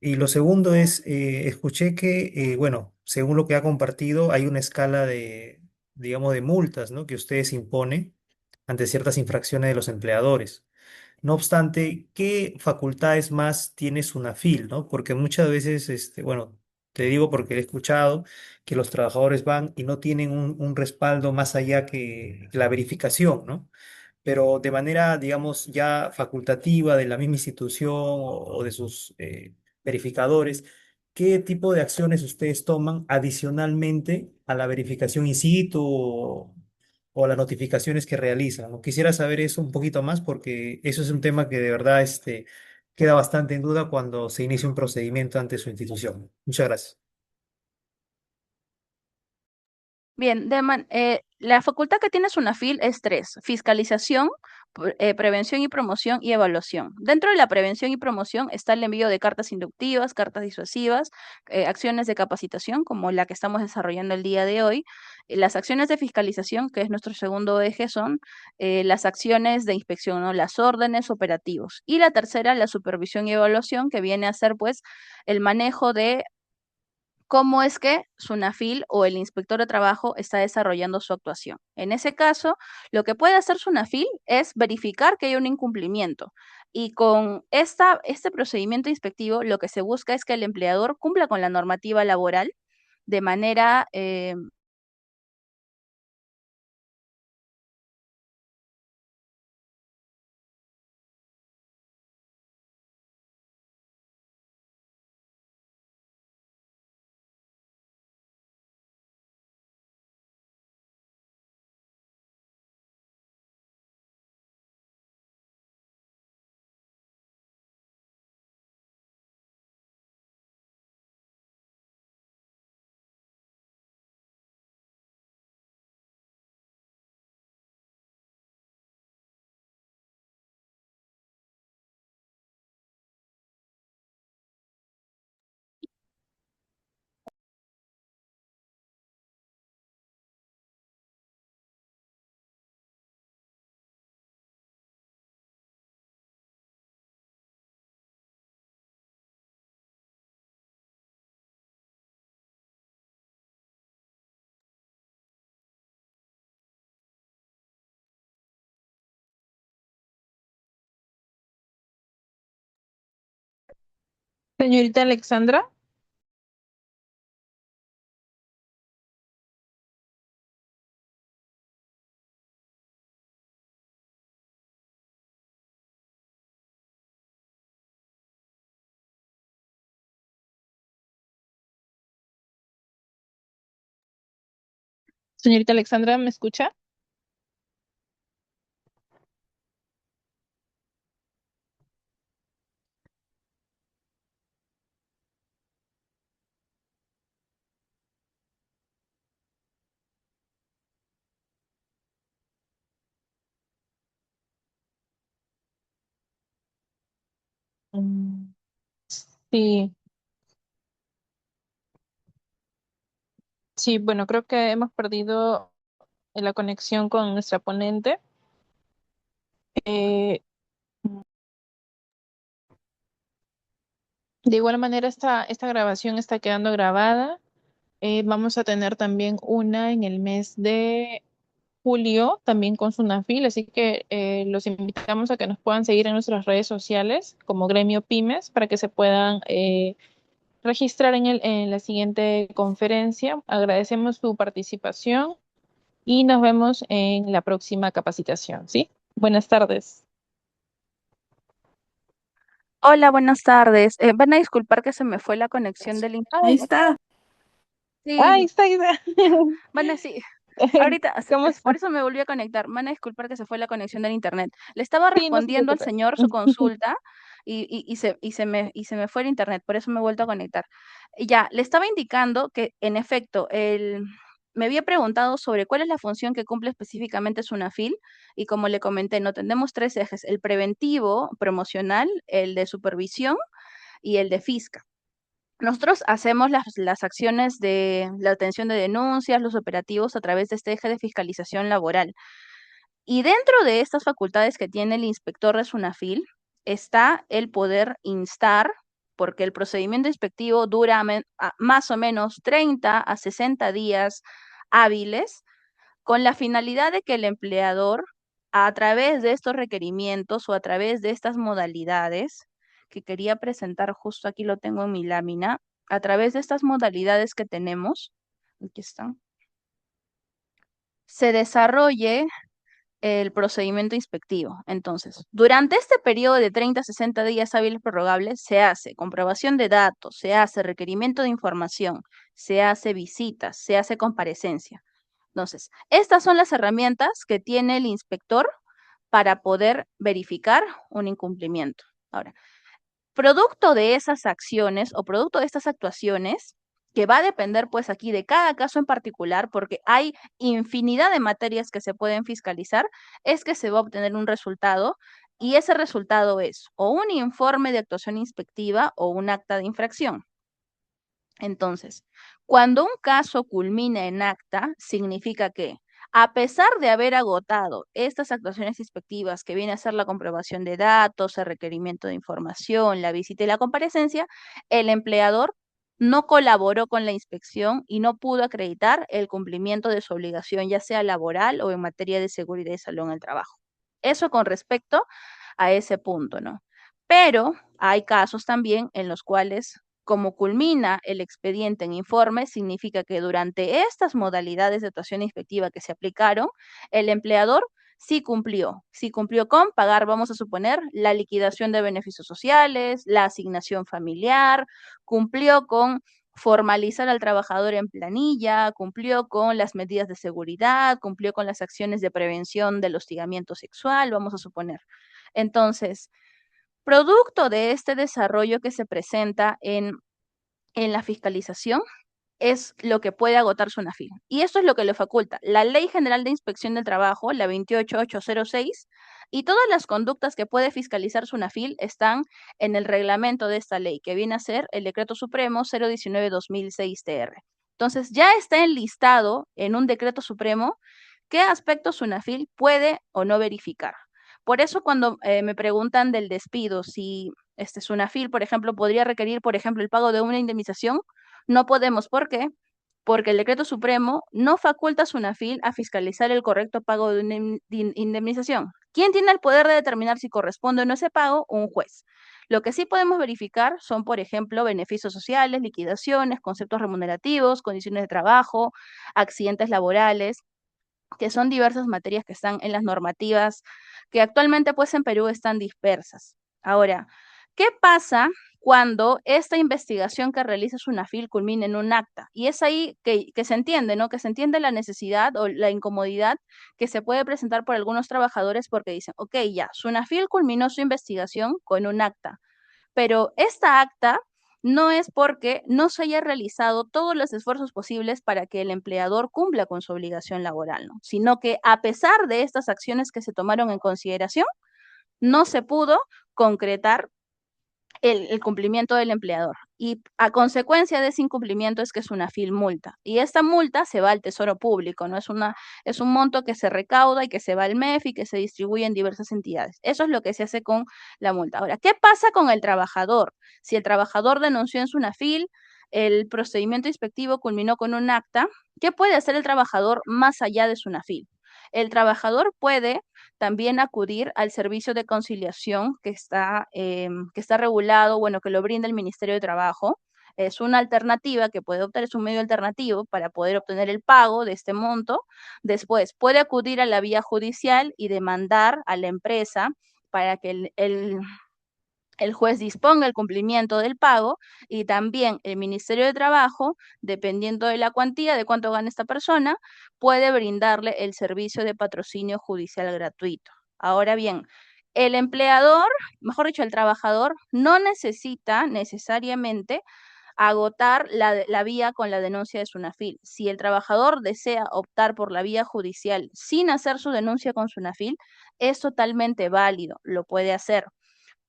Y lo segundo es, escuché que, bueno, según lo que ha compartido, hay una escala de, digamos, de multas, ¿no? Que ustedes imponen ante ciertas infracciones de los empleadores. No obstante, ¿qué facultades más tiene SUNAFIL, no? Porque muchas veces, bueno, te digo porque he escuchado que los trabajadores van y no tienen un respaldo más allá que la verificación, ¿no? Pero de manera, digamos, ya facultativa de la misma institución o de sus verificadores, ¿qué tipo de acciones ustedes toman adicionalmente a la verificación in situ o las notificaciones que realizan? ¿No? Quisiera saber eso un poquito más porque eso es un tema que de verdad queda bastante en duda cuando se inicia un procedimiento ante su institución. Muchas gracias. Bien, la facultad que tiene SUNAFIL es tres: fiscalización, prevención y promoción y evaluación. Dentro de la prevención y promoción está el envío de cartas inductivas, cartas disuasivas, acciones de capacitación como la que estamos desarrollando el día de hoy. Las acciones de fiscalización, que es nuestro segundo eje, son las acciones de inspección, ¿no? Las órdenes operativos. Y la tercera, la supervisión y evaluación, que viene a ser pues el manejo de cómo es que SUNAFIL o el inspector de trabajo está desarrollando su actuación. En ese caso, lo que puede hacer SUNAFIL es verificar que hay un incumplimiento. Y con este procedimiento inspectivo, lo que se busca es que el empleador cumpla con la normativa laboral de manera Señorita Alexandra, señorita Alexandra, ¿me escucha? Mm, sí, sí, bueno, creo que hemos perdido la conexión con nuestra ponente. Eh, de igual manera, esta grabación está quedando grabada. Vamos a tener también una en el mes de julio, también con Sunafil, así que los invitamos a que nos puedan seguir en nuestras redes sociales como Gremio Pymes para que se puedan registrar en la siguiente conferencia. Agradecemos su participación y nos vemos en la próxima capacitación, ¿sí? Buenas tardes. Hola, buenas tardes. Van a disculpar que se me fue la conexión del Ahí internet. está. Ahí Sí, está, ahí está. van a sí. Ahorita, ¿Cómo por está? eso me volví a conectar. Van a disculpar que se fue la conexión del internet. Le estaba Sí, no se respondiendo al preocupe. señor su consulta y se me fue el internet, por eso me he vuelto a conectar. Y ya, le estaba indicando que, en efecto, me había preguntado sobre cuál es la función que cumple específicamente SUNAFIL, y como le comenté, no tenemos tres ejes: el preventivo, promocional, el de supervisión y el de fisca. Nosotros hacemos las acciones de la atención de denuncias, los operativos a través de este eje de fiscalización laboral. Y dentro de estas facultades que tiene el inspector de SUNAFIL está el poder instar, porque el procedimiento inspectivo dura más o menos 30 a 60 días hábiles, con la finalidad de que el empleador, a través de estos requerimientos o a través de estas modalidades, que quería presentar, justo aquí lo tengo en mi lámina, a través de estas modalidades que tenemos, aquí están, se desarrolle el procedimiento inspectivo. Entonces, durante este periodo de 30 a 60 días hábiles prorrogables, se hace comprobación de datos, se hace requerimiento de información, se hace visitas, se hace comparecencia. Entonces, estas son las herramientas que tiene el inspector para poder verificar un incumplimiento. Ahora, Producto de esas acciones o producto de estas actuaciones, que va a depender pues aquí de cada caso en particular, porque hay infinidad de materias que se pueden fiscalizar, es que se va a obtener un resultado y ese resultado es o un informe de actuación inspectiva o un acta de infracción. Entonces, cuando un caso culmina en acta, significa que, a pesar de haber agotado estas actuaciones inspectivas, que viene a ser la comprobación de datos, el requerimiento de información, la visita y la comparecencia, el empleador no colaboró con la inspección y no pudo acreditar el cumplimiento de su obligación, ya sea laboral o en materia de seguridad y salud en el trabajo. Eso con respecto a ese punto, ¿no? Pero hay casos también en los cuales, como culmina el expediente en informe, significa que durante estas modalidades de actuación inspectiva que se aplicaron, el empleador sí cumplió con pagar, vamos a suponer, la liquidación de beneficios sociales, la asignación familiar, cumplió con formalizar al trabajador en planilla, cumplió con las medidas de seguridad, cumplió con las acciones de prevención del hostigamiento sexual, vamos a suponer. Entonces, producto de este desarrollo que se presenta en la fiscalización, es lo que puede agotar SUNAFIL. Y esto es lo que le faculta la Ley General de Inspección del Trabajo, la 28806, y todas las conductas que puede fiscalizar SUNAFIL están en el reglamento de esta ley, que viene a ser el Decreto Supremo 019-2006 TR. Entonces, ya está enlistado en un decreto supremo qué aspectos SUNAFIL puede o no verificar. Por eso cuando me preguntan del despido, si SUNAFIL, por ejemplo, podría requerir, por ejemplo, el pago de una indemnización, no podemos. ¿Por qué? Porque el decreto supremo no faculta a SUNAFIL a fiscalizar el correcto pago de una indemnización. ¿Quién tiene el poder de determinar si corresponde o no ese pago? Un juez. Lo que sí podemos verificar son, por ejemplo, beneficios sociales, liquidaciones, conceptos remunerativos, condiciones de trabajo, accidentes laborales, que son diversas materias que están en las normativas que actualmente pues en Perú están dispersas. Ahora, ¿qué pasa cuando esta investigación que realiza SUNAFIL culmina en un acta? Y es ahí que se entiende, ¿no? Que se entiende la necesidad o la incomodidad que se puede presentar por algunos trabajadores porque dicen, ok, ya, SUNAFIL culminó su investigación con un acta, pero esta acta no es porque no se haya realizado todos los esfuerzos posibles para que el empleador cumpla con su obligación laboral, ¿no? Sino que a pesar de estas acciones que se tomaron en consideración, no se pudo concretar el cumplimiento del empleador. Y a consecuencia de ese incumplimiento es que es una multa. Y esta multa se va al Tesoro Público, ¿no? Es un monto que se recauda y que se va al MEF y que se distribuye en diversas entidades. Eso es lo que se hace con la multa. Ahora, ¿qué pasa con el trabajador? Si el trabajador denunció en SUNAFIL, el procedimiento inspectivo culminó con un acta, ¿qué puede hacer el trabajador más allá de SUNAFIL? El trabajador puede también acudir al servicio de conciliación que está regulado, bueno, que lo brinda el Ministerio de Trabajo. Es una alternativa que puede optar, es un medio alternativo para poder obtener el pago de este monto. Después, puede acudir a la vía judicial y demandar a la empresa para que el juez disponga el cumplimiento del pago y también el Ministerio de Trabajo, dependiendo de la cuantía de cuánto gana esta persona, puede brindarle el servicio de patrocinio judicial gratuito. Ahora bien, el empleador, mejor dicho, el trabajador, no necesita necesariamente agotar la vía con la denuncia de SUNAFIL. Si el trabajador desea optar por la vía judicial sin hacer su denuncia con SUNAFIL, es totalmente válido, lo puede hacer.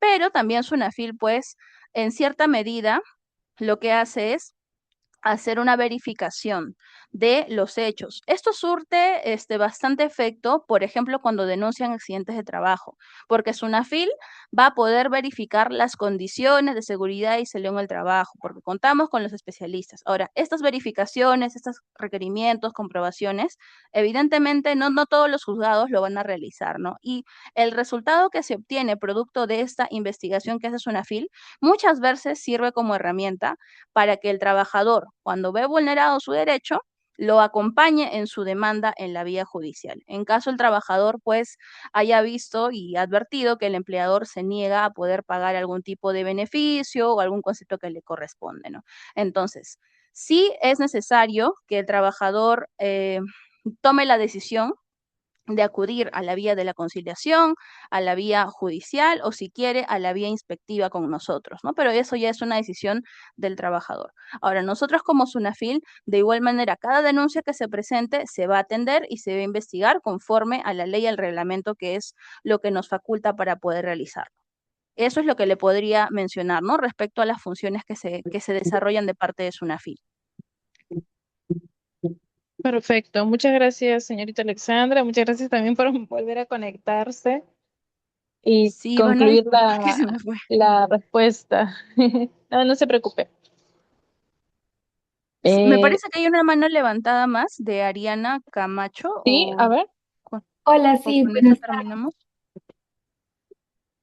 Pero también SUNAFIL, pues, en cierta medida, lo que hace es hacer una verificación de los hechos. Esto surte bastante efecto, por ejemplo, cuando denuncian accidentes de trabajo, porque SUNAFIL va a poder verificar las condiciones de seguridad y salud en el trabajo, porque contamos con los especialistas. Ahora, estas verificaciones, estos requerimientos, comprobaciones, evidentemente no todos los juzgados lo van a realizar, ¿no? Y el resultado que se obtiene producto de esta investigación que hace SUNAFIL muchas veces sirve como herramienta para que el trabajador, cuando ve vulnerado su derecho, lo acompañe en su demanda en la vía judicial. En caso el trabajador pues haya visto y advertido que el empleador se niega a poder pagar algún tipo de beneficio o algún concepto que le corresponde, ¿no? Entonces, sí es necesario que el trabajador tome la decisión de acudir a la vía de la conciliación, a la vía judicial o si quiere a la vía inspectiva con nosotros, ¿no? Pero eso ya es una decisión del trabajador. Ahora, nosotros como SUNAFIL, de igual manera, cada denuncia que se presente se va a atender y se va a investigar conforme a la ley y al reglamento, que es lo que nos faculta para poder realizarlo. Eso es lo que le podría mencionar, ¿no? Respecto a las funciones que se desarrollan de parte de SUNAFIL. Perfecto. Muchas gracias, señorita Alexandra. Muchas gracias también por volver a conectarse y Sí, bueno, concluir disculpa que se me fue. la respuesta. No, no se preocupe. Me Eh, parece que hay una mano levantada más de Ariana Camacho sí, a ver. Hola, o sí, con eso buenas tardes. terminamos.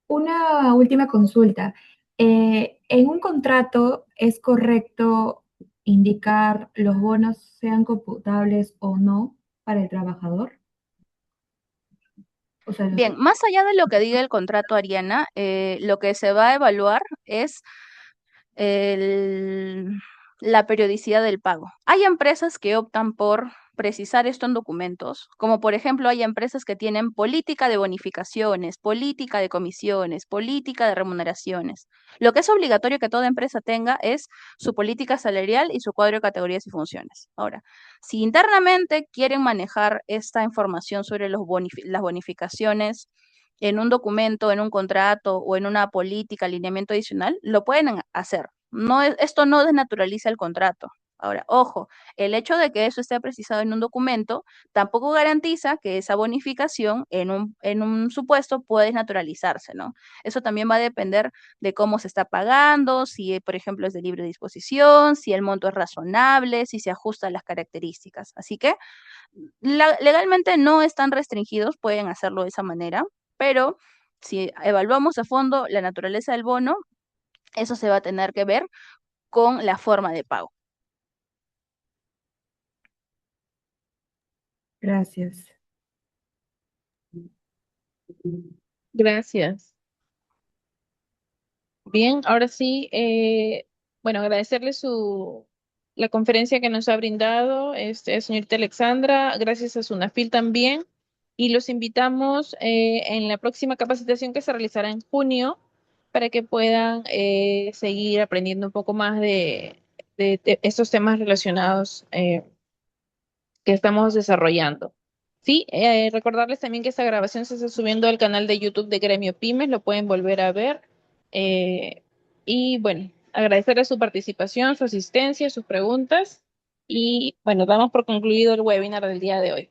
Una última consulta. ¿En un contrato es correcto indicar los bonos sean computables o no para el trabajador? O sea, Bien, más allá de lo que diga el contrato, Ariana, lo que se va a evaluar es el- la periodicidad del pago. Hay empresas que optan por precisar esto en documentos, como por ejemplo hay empresas que tienen política de bonificaciones, política de comisiones, política de remuneraciones. Lo que es obligatorio que toda empresa tenga es su política salarial y su cuadro de categorías y funciones. Ahora, si internamente quieren manejar esta información sobre las bonificaciones en un documento, en un contrato o en una política, alineamiento adicional, lo pueden hacer. Esto no desnaturaliza el contrato. Ahora, ojo, el hecho de que eso esté precisado en un documento tampoco garantiza que esa bonificación en un supuesto puede desnaturalizarse, ¿no? Eso también va a depender de cómo se está pagando, si, por ejemplo, es de libre disposición, si el monto es razonable, si se ajusta a las características. Así que legalmente no están restringidos, pueden hacerlo de esa manera, pero si evaluamos a fondo la naturaleza del bono, eso se va a tener que ver con la forma de pago. gracias. Gracias. Bien, ahora sí, bueno, agradecerle la conferencia que nos ha brindado, señorita Alexandra, gracias a Sunafil también, y los invitamos en la próxima capacitación que se realizará en junio para que puedan seguir aprendiendo un poco más de estos temas relacionados que estamos desarrollando. Sí, recordarles también que esta grabación se está subiendo al canal de YouTube de Gremio Pymes, lo pueden volver a ver. Eh, y bueno, agradecerles su participación, su asistencia, sus preguntas. Y bueno, damos por concluido el webinar del día de hoy.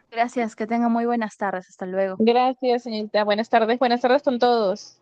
Gracias, que tengan muy buenas tardes. Hasta luego. Gracias, señorita. Buenas tardes con todos.